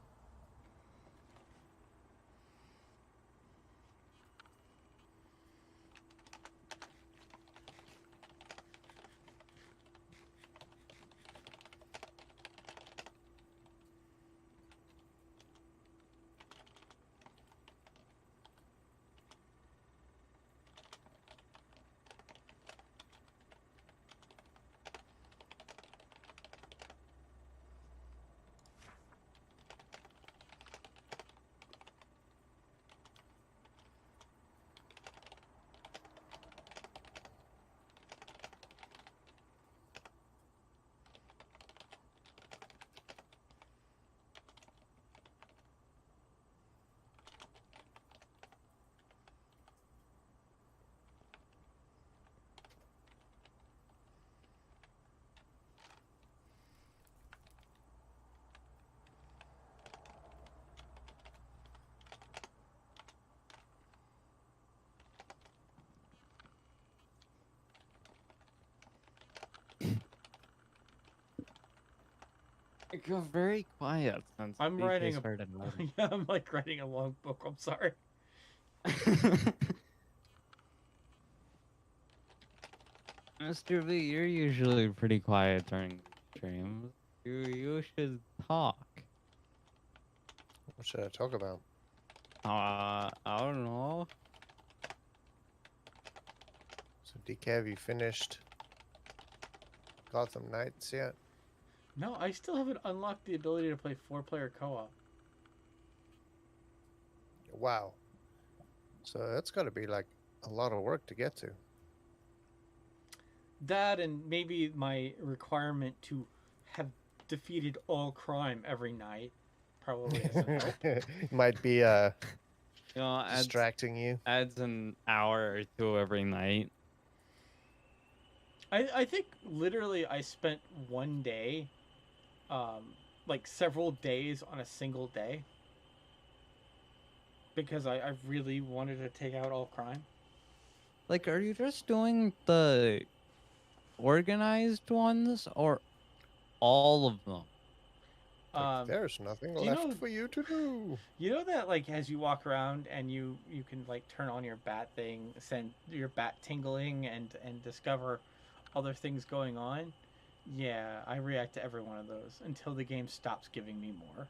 You're very quiet since I'm DK writing a started writing. yeah, I'm like writing a long book. I'm sorry. Mr. V, you're usually pretty quiet during streams. You should talk. What should I talk about? I don't know. So, DK, have you finished Gotham Knights yet? No, I still haven't unlocked the ability to play 4-player co-op. Wow. So that's got to be like a lot of work to get to. That and maybe my requirement to have defeated all crime every night probably doesn't help. Might be You know, distracting you. adds an hour or two every night. I think literally I spent one day, like several days on a single day. Because I really wanted to take out all crime. Like, are you just doing the organized ones or all of them? Like, there's nothing left for you to do. You know that like as you walk around and you can like turn on your bat thing, send your bat tingling and discover other things going on? Yeah, I react to every one of those until the game stops giving me more.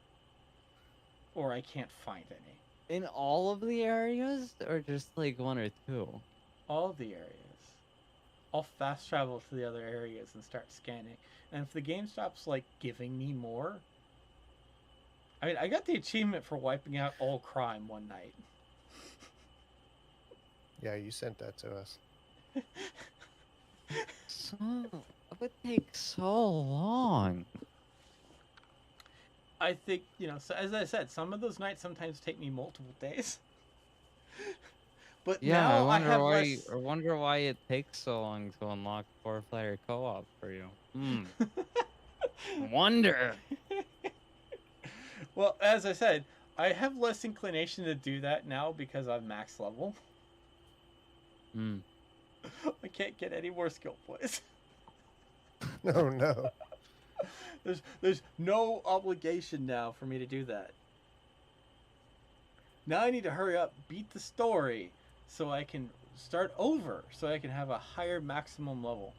Or I can't find any. In all of the areas or just like one or two? All the areas. I'll fast travel to the other areas and start scanning. And if the game stops like giving me more, I mean, I got the achievement for wiping out all crime one night. Yeah, you sent that to us. So, it would take so long. I think, you know, so as I said, some of those nights sometimes take me multiple days. But Yeah, now I have wonder less... I wonder why it takes so long to unlock 4-player co-op for you. Wonder. Well, as I said, I have less inclination to do that now because I'm max level. I can't get any more skill points. Oh no. There's no obligation now for me to do that. Now I need to hurry up, beat the story, so I can start over, so I can have a higher maximum level.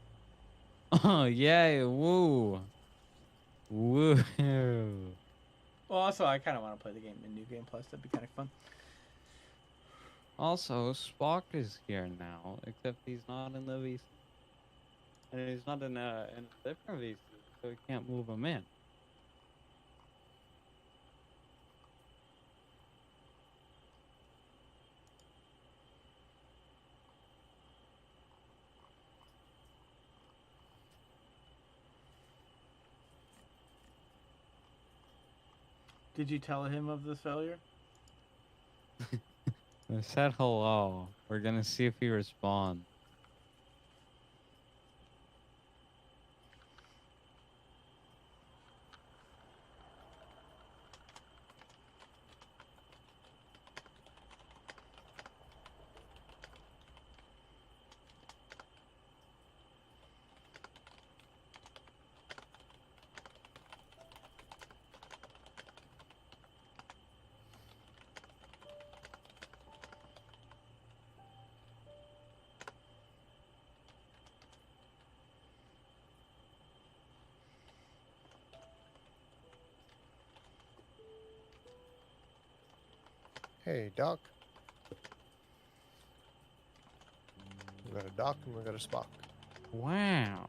Oh, yay, woo. Woo. Well, also, I kind of want to play the game in New Game Plus. That'd be kind of fun. Also, Spock is here now, except he's not in the VC. And he's not in a different VC, so we can't move him in. Did you tell him of this failure? I said hello. We're gonna see if he responds. Hey, Doc. We got a Doc and we got a Spock. Wow.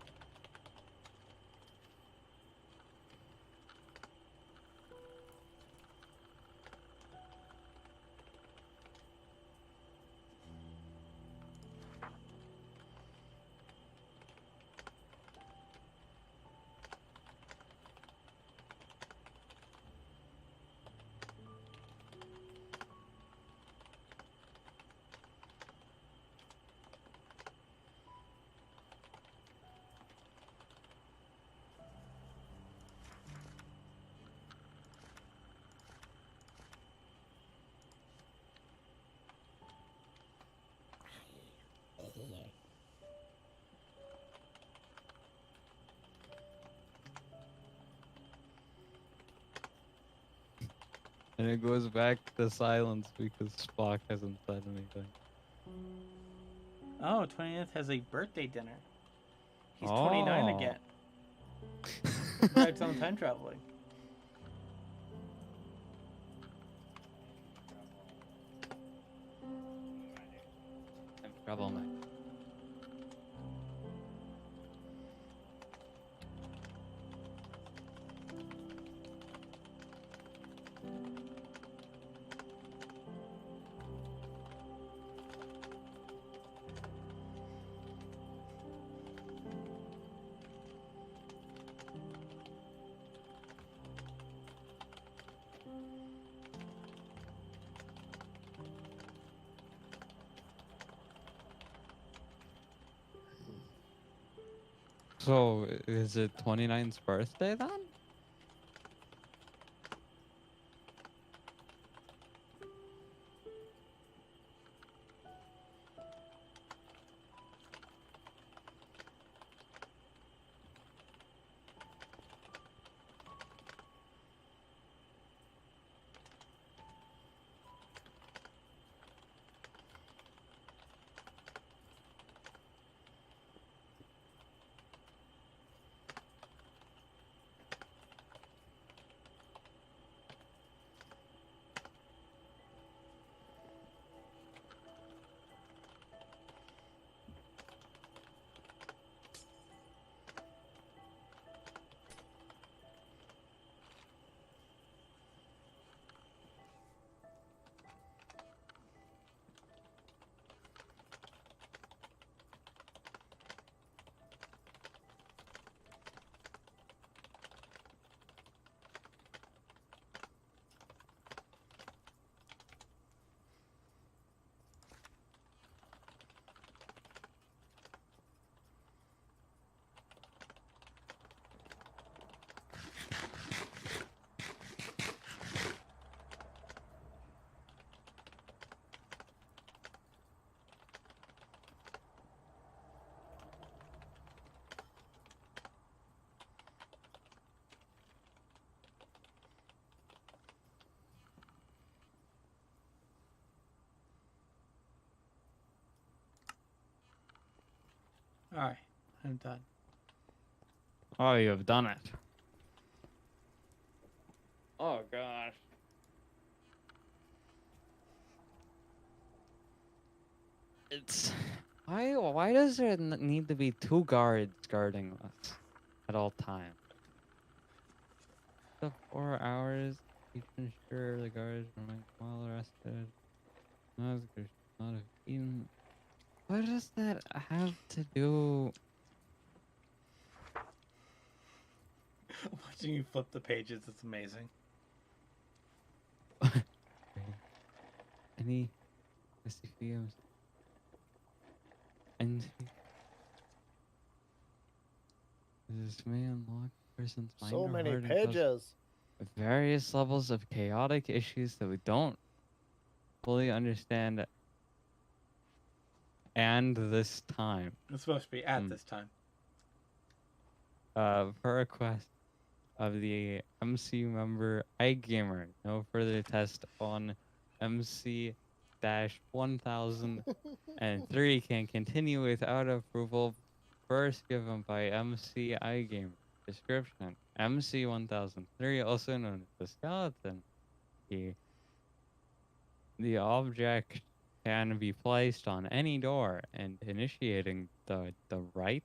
And it goes back to silence because Spock hasn't said anything. Oh, 29th has a birthday dinner. He's 29 Oh. again. By its own time traveling. I'm troublemaker. So, is it 29's birthday then? Alright, I'm done. Oh, you have done it. Oh, gosh. It's... Why does there need to be 2 guards guarding us at all times? The 4 hours, each ensure the guards remain well rested. Not have eaten. What does that have to do? Watching you flip the pages, it's amazing. Any SCP and this may unlock a person's mind So or many heart and cause pages. various levels of chaotic issues that we don't fully understand and this time. It's supposed to be at this time. Per request of the MC member iGamer, no further test on MC-1003 can continue without approval. First given by MC iGamer. Description: MC-1003, also known as the skeleton key. The object can be placed on any door and initiating the right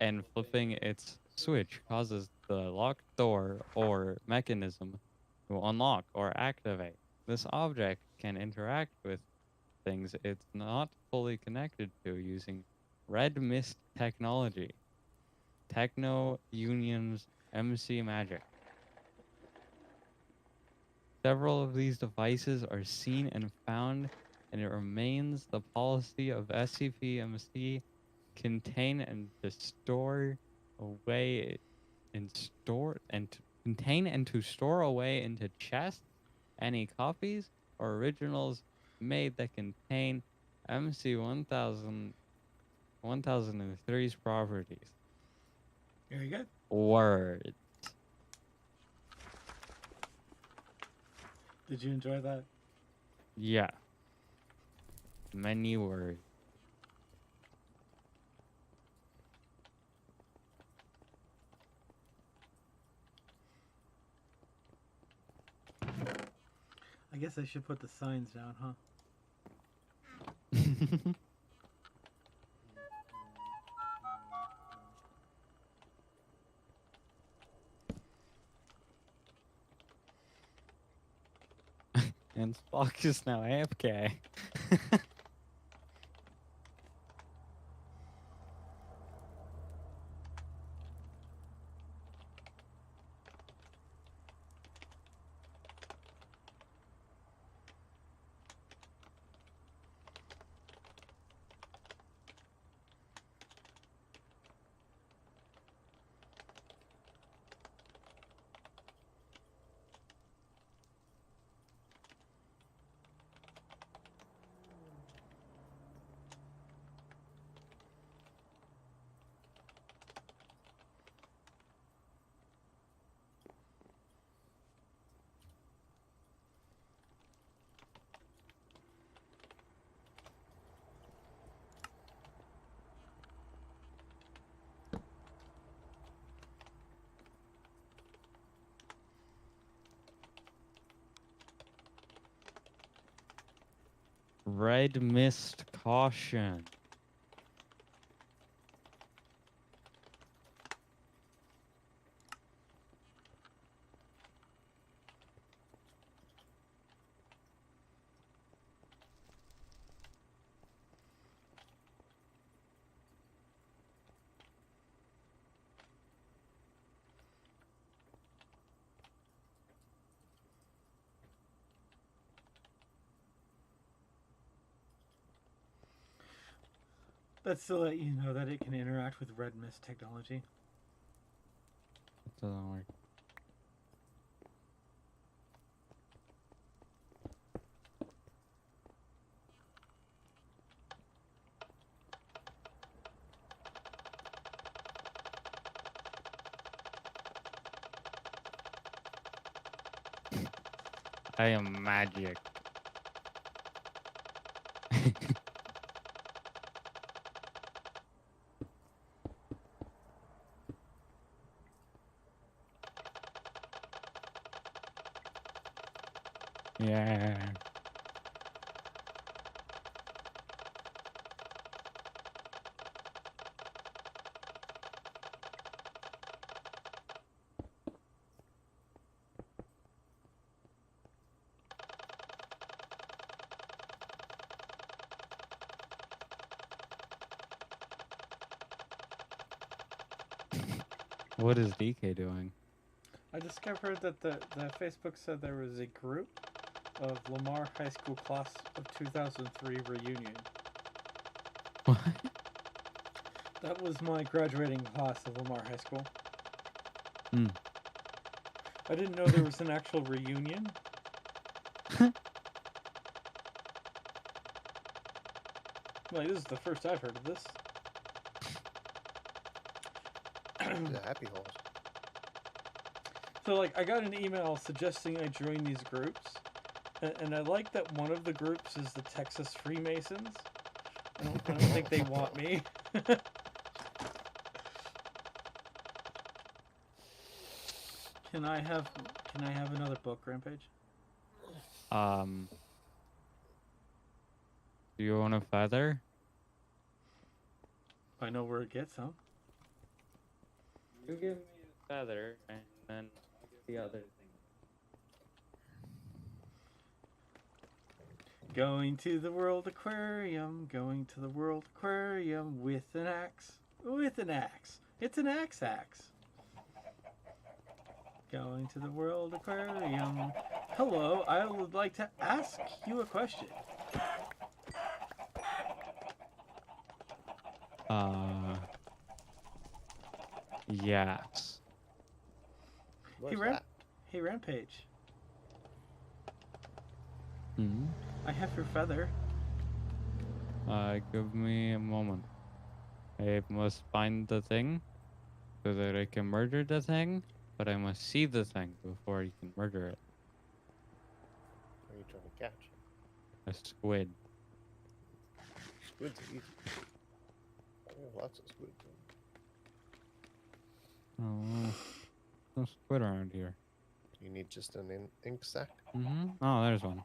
and flipping its switch causes the locked door or mechanism to unlock or activate. This object can interact with things it's not fully connected to using red mist technology. Techno Union's MC Magic. Several of these devices are seen and found, and it remains the policy of SCP-MC contain and to store away contain and to store away into chests any copies or originals made that contain MC-1003's properties. Very good. Word. Did you enjoy that? Yeah. Many words. I guess I should put the signs down, huh? And Spock is now AFK. Red mist caution. That's to let you know that it can interact with red mist technology. It doesn't work. I am magic. Yeah. What is DK doing? I discovered that the Facebook said there was a group of Lamar High School class of 2003 reunion. What? That was my graduating class of Lamar High School. Hmm. I didn't know there was an actual reunion. Like, this is the first I've heard of this. The happy horse. So, like, I got an email suggesting I join these groups. And I like that one of the groups is the Texas Freemasons. I don't think they want me. Can I have another book, Rampage? Do you want a feather? I know where it gets, huh? You give me a feather, and then I'll give the other thing. Going to the World Aquarium, going to the World Aquarium with an axe. With an axe. It's an axe. Going to the World Aquarium. Hello, I would like to ask you a question. Yes. What's that? Hey, Rampage. Hmm? I have your feather. Give me a moment. I must find the thing so that I can murder the thing, but I must see the thing before I can murder it. are you trying to catch? A squid. Squids are easy. There are lots of squids. Oh, no squid around here. You need just an ink sac. Mm-hmm. Oh, there's one.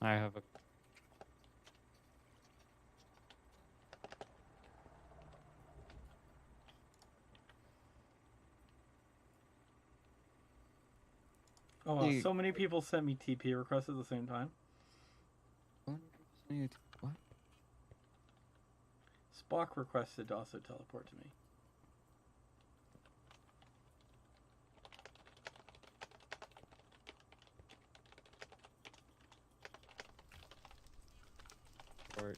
I have a. Oh wow, Hey. so many people sent me TP requests at the same time. What? Spock requested to also teleport to me. Or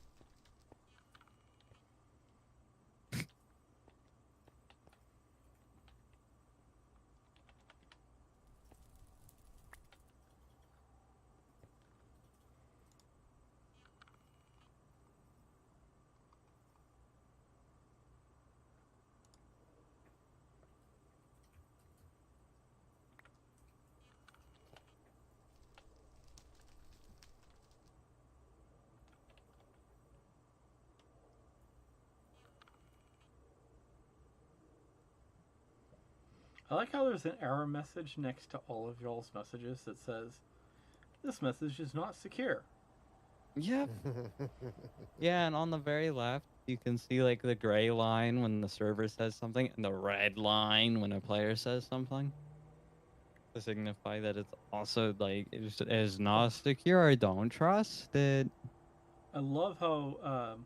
I like how there's an error message next to all of y'all's messages that says, "This message is not secure." Yep. Yeah, and on the very left, you can see like the gray line when the server says something, and the red line when a player says something, to signify that it's also like it is not secure. Don't trust it. I love how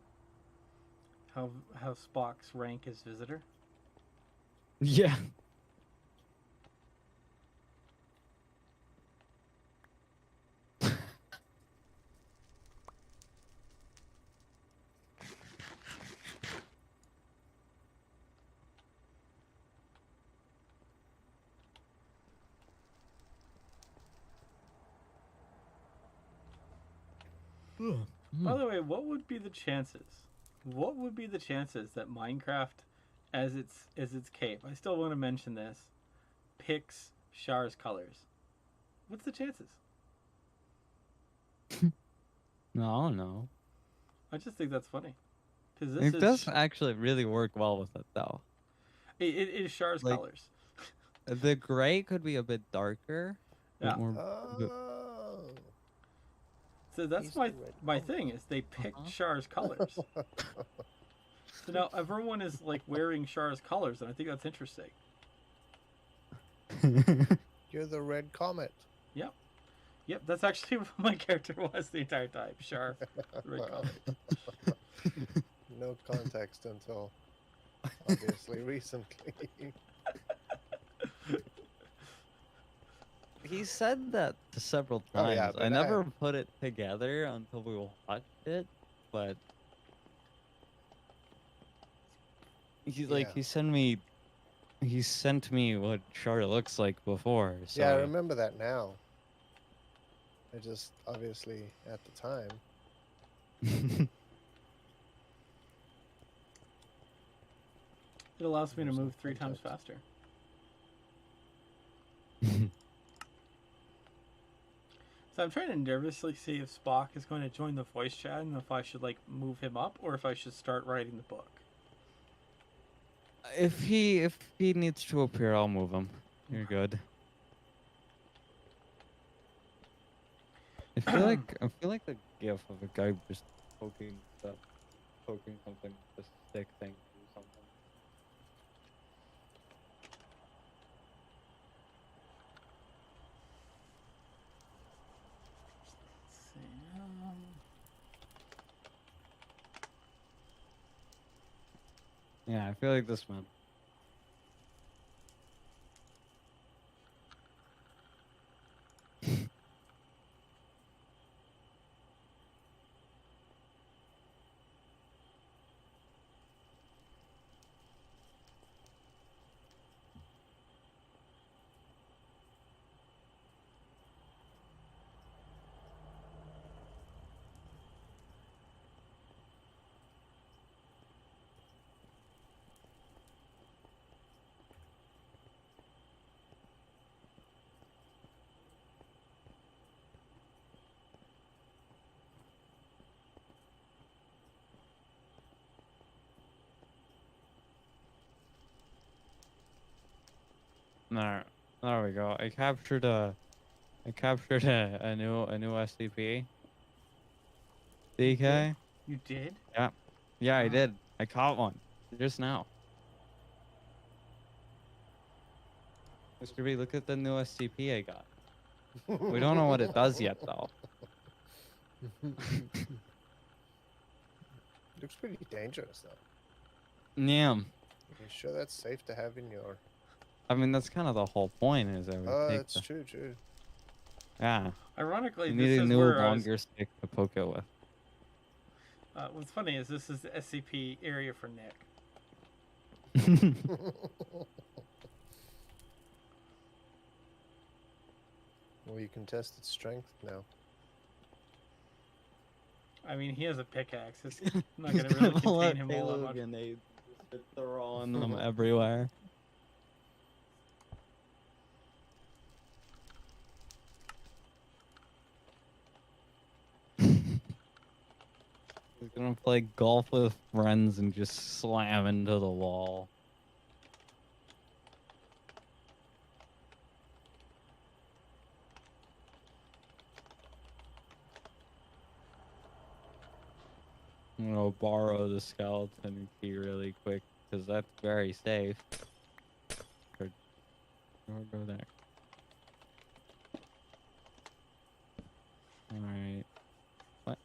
Spock's rank is visitor. Yeah. By the way, what would be the chances? What would be the chances that Minecraft, as its cape, I still want to mention this, picks Char's colors? What's the chances? No, I don't know. I just think that's funny, because this It is does actually really work well with it, though. it is Char's Like- colors. The gray could be a bit darker. Yeah. Bit more, bit- Oh. So that's He's my the red my colors. thing is they picked Uh-huh. Char's colors. So now everyone is like wearing Char's colors, and I think that's interesting. You're the red comet. Yep, that's actually what my character was the entire time. Char, the red Wow. colors. No context until obviously recently. He said that several Oh, times. yeah, I but never put it together until we watched it, but he's like Yeah. he sent me what Char looks like before. So Yeah, I remember that now. I just obviously at the time. It allows me to There's no move 3 times context. faster. So I'm trying to nervously see if Spock is going to join the voice chat and if I should like move him up or if I should start writing the book. if he needs to appear, I'll move him. You're good. I feel like the gif of a guy just poking something with a stick thing or something. Let's see. Yeah, I feel like this man. No, there we go. I captured a new SCP. DK. You did? Yeah, yeah, I Wow. did. I caught one just now. Mr. B, look at the new SCP I got. We don't know what it does yet, though. Looks pretty dangerous, though. Yeah, You sure that's safe to have in your... I mean that's kind of the whole point. Is that we Oh, take that's the true. yeah. Ironically, You this need a is new where longer stick to poke it with. what's funny is this is the SCP area for Nick. Well, you can test its strength now. I mean, he has a pickaxe. It's not going to really contain him all that much. Grenades, just throwing them everywhere. He's gonna play golf with friends and just slam into the wall. I'm gonna borrow the skeleton key really quick because that's very safe. Or go there. Alright. What?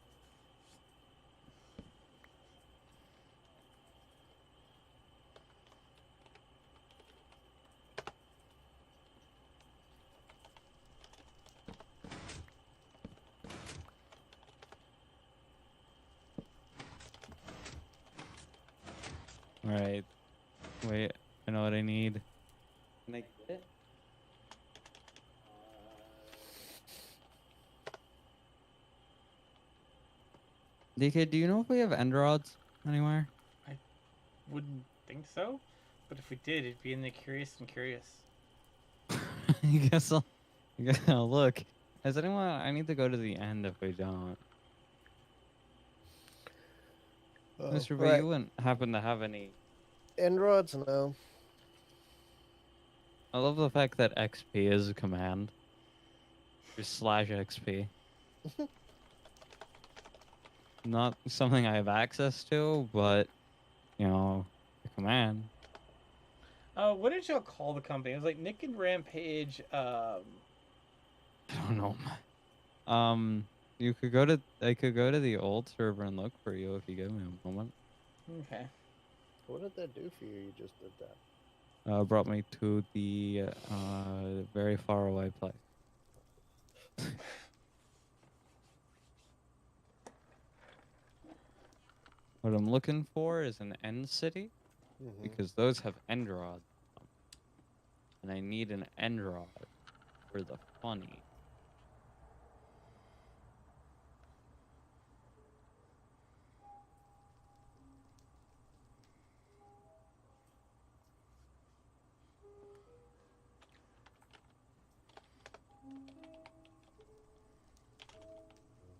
Alright. Wait, I know what I need. Can I get it? DK, do you know if we have end rods anywhere? Wouldn't think so, but if we did, it'd be in the Curious and Curious. I guess I'll look. Has anyone? I need to go to the end if we don't. Oh, Mr. B, right. you wouldn't happen to have any. End rods? No. I love the fact that XP is a command. Just /XP. Not something I have access to, but, you know, a command. What did y'all call the company? It was like Nick and Rampage. I don't know. You could go to. I could go to the old server and look for you if you give me a moment. Okay. What did that do for you? You just did that. Brought me to the very far away place. What I'm looking for is an end city, because those have end rods. And I need an end rod for the funny.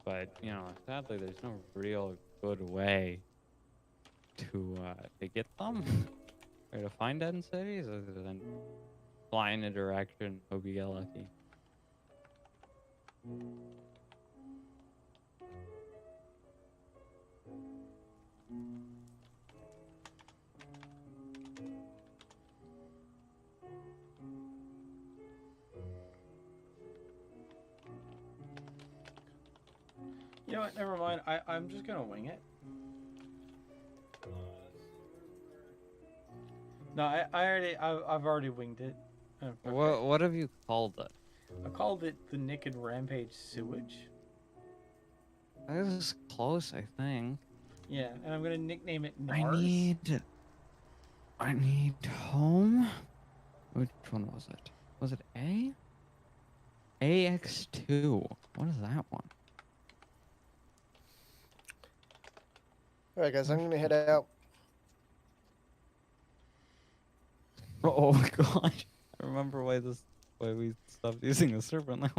But, you know, sadly there's no real good way to get them. Or to find end cities other than fly in a direction, hope you get lucky. You know what? Never mind. I'm just gonna wing it. No, I've already winged it. Oh, okay. What have you called it? I called it the Nick and Rampage Sewage. That was close, I think. Yeah, and I'm gonna nickname it Nars. I need home. Which one was it? Was it A? AX2. What is that one? Alright, guys, I'm gonna head out. Oh gosh. I remember why we stopped using the server now.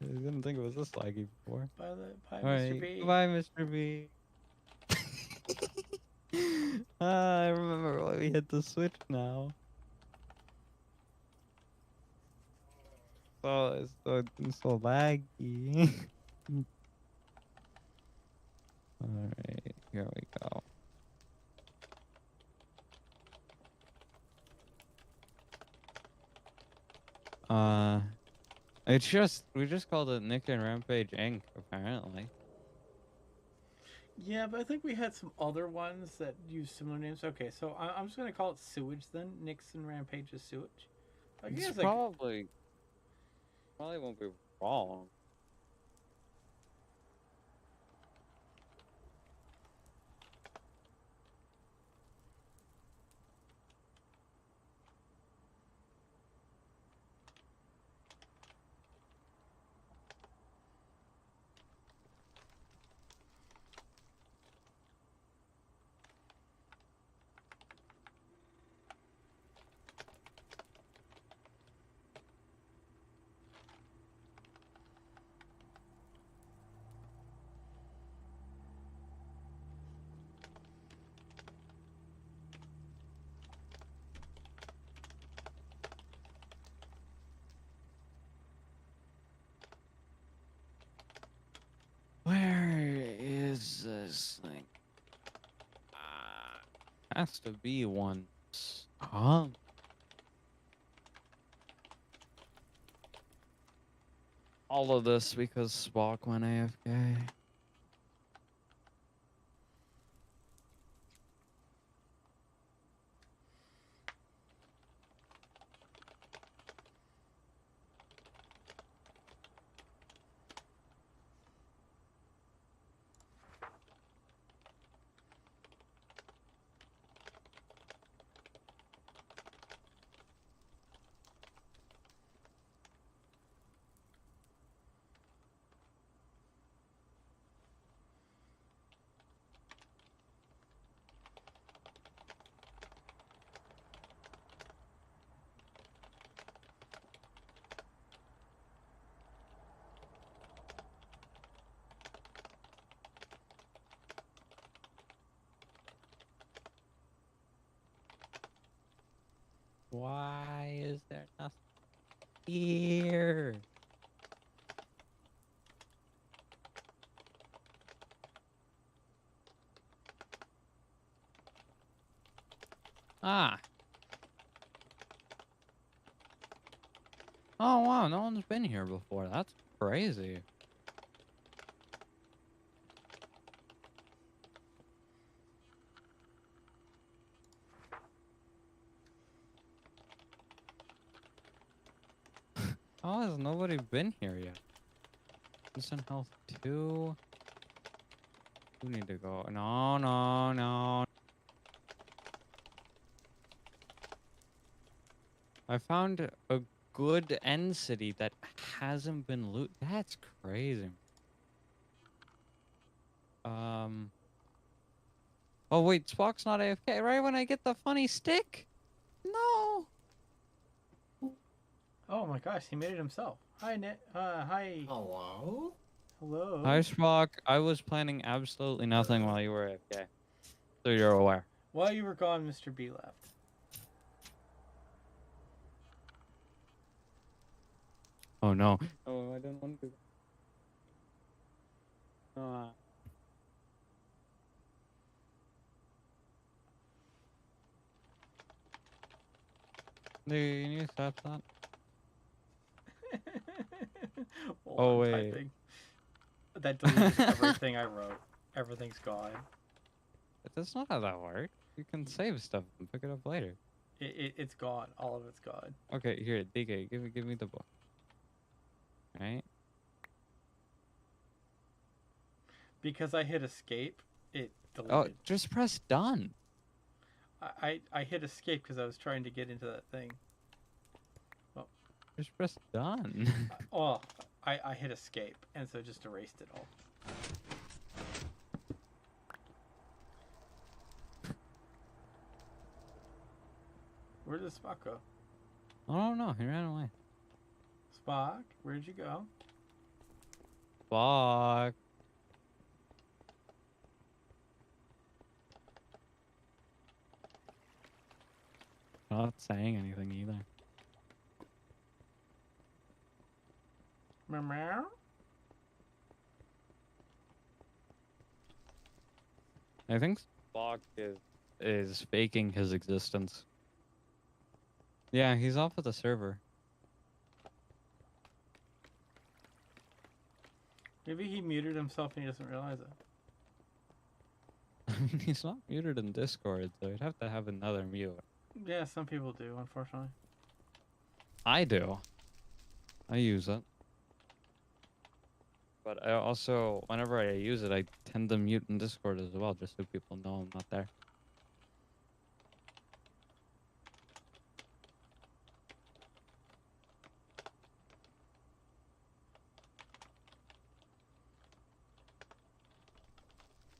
I didn't think it was this laggy before. Bye, All Mr. right. B. Goodbye, Mr. B. I remember why we hit the switch now. so laggy. Alright, here we go. We just called it Nick and Rampage Inc. Apparently. Yeah, but I think we had some other ones that use similar names. Okay, so I'm just gonna call it sewage then. Nixon Rampage's sewage. I It's guess like probably won't be wrong. Where is this thing? Has to be one. Huh? All of this because Spock went AFK. Why is there nothing here? Ah. Oh wow, no one's been here before. That's crazy. How has nobody been here yet? Instant health 2. You need to go. No, no, no. I found a good end city that hasn't been loot. That's crazy. Oh wait, Spock's not AFK. Right when I get the funny stick? No. oh my gosh, he made it himself. Hi Nick. Hi. Hello? Hello. Hi Spock. I was planning absolutely nothing while you were AFK. So you're aware. While you were gone, Mr. B left. Oh no. Oh, I don't want to. Do you need to stop that? Hold Oh on, wait. typing. That deletes everything I wrote. Everything's gone. That's not how that works. You can save stuff and pick it up later. It's gone. All of it's gone. Okay, here, DK, give me the book. Right? Because I hit escape, it Oh, deleted. just press done. I hit escape because I was trying to get into that thing. Just press done. Oh, I hit escape, and so it just erased it all. Where did Spock go? I don't know. He ran away. Spock, where'd you go? Fuck. Not saying anything either. Meow. I think Spock is faking his existence. Yeah, he's off of the server. Maybe he muted himself and he doesn't realize it. I mean, he's not muted in Discord, so he'd have to have another mute. Yeah, some people do, unfortunately. I do. I use it. But I also, whenever I use it, I tend to mute in Discord as well, just so people know I'm not there.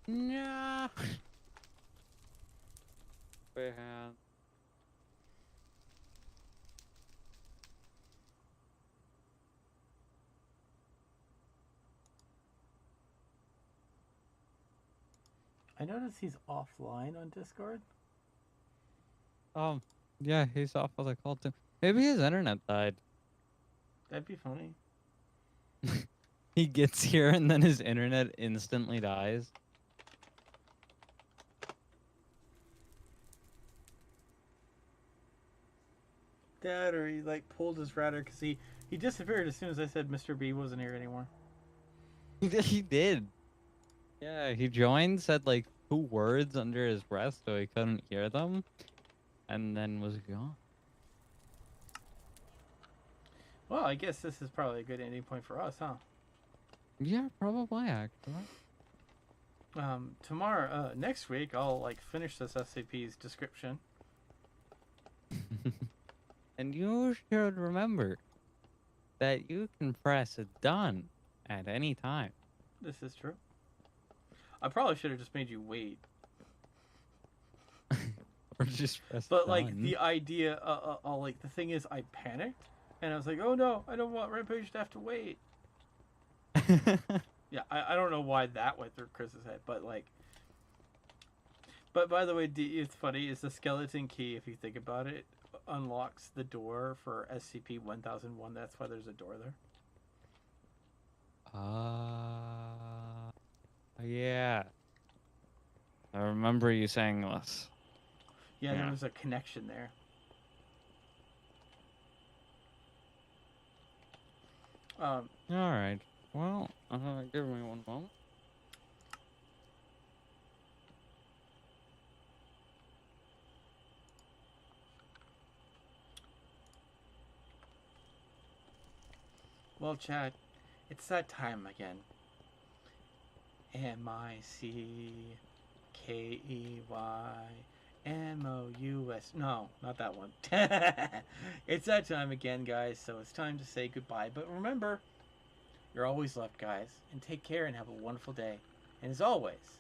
Yeah. Man. I noticed he's offline on Discord. Yeah, he's off of the call too. Maybe his internet died. That'd be funny. He gets here and then his internet instantly dies. That, or he like pulled his router because he disappeared as soon as I said Mr. B wasn't here anymore. He did. Yeah, he joined, said like 2 words under his breath so he couldn't hear them, and then was gone. Well, I guess this is probably a good ending point for us, huh? Yeah, probably actually. Tomorrow, next week, I'll like finish this SCP's description. And you should remember that you can press done at any time. This is true. I probably should have just made you wait. Or just press But done. like the idea, like the thing is, I panicked and I was like, oh no, I don't want Rampage to have to wait. Yeah, I don't know why that went through Chris's head, but like. But by the way, it's funny, is the skeleton key, if you think about it, unlocks the door for SCP-1001. That's why there's a door there. Yeah. I remember you saying this. Yeah, there Yeah. was a connection there. Alright. Well, give me one moment. Well, Chad, it's that time again. MICKEYMOUS. No, not that one. It's that time again, guys, so it's time to say goodbye. But remember, you're always loved, guys, and take care and have a wonderful day. And as always,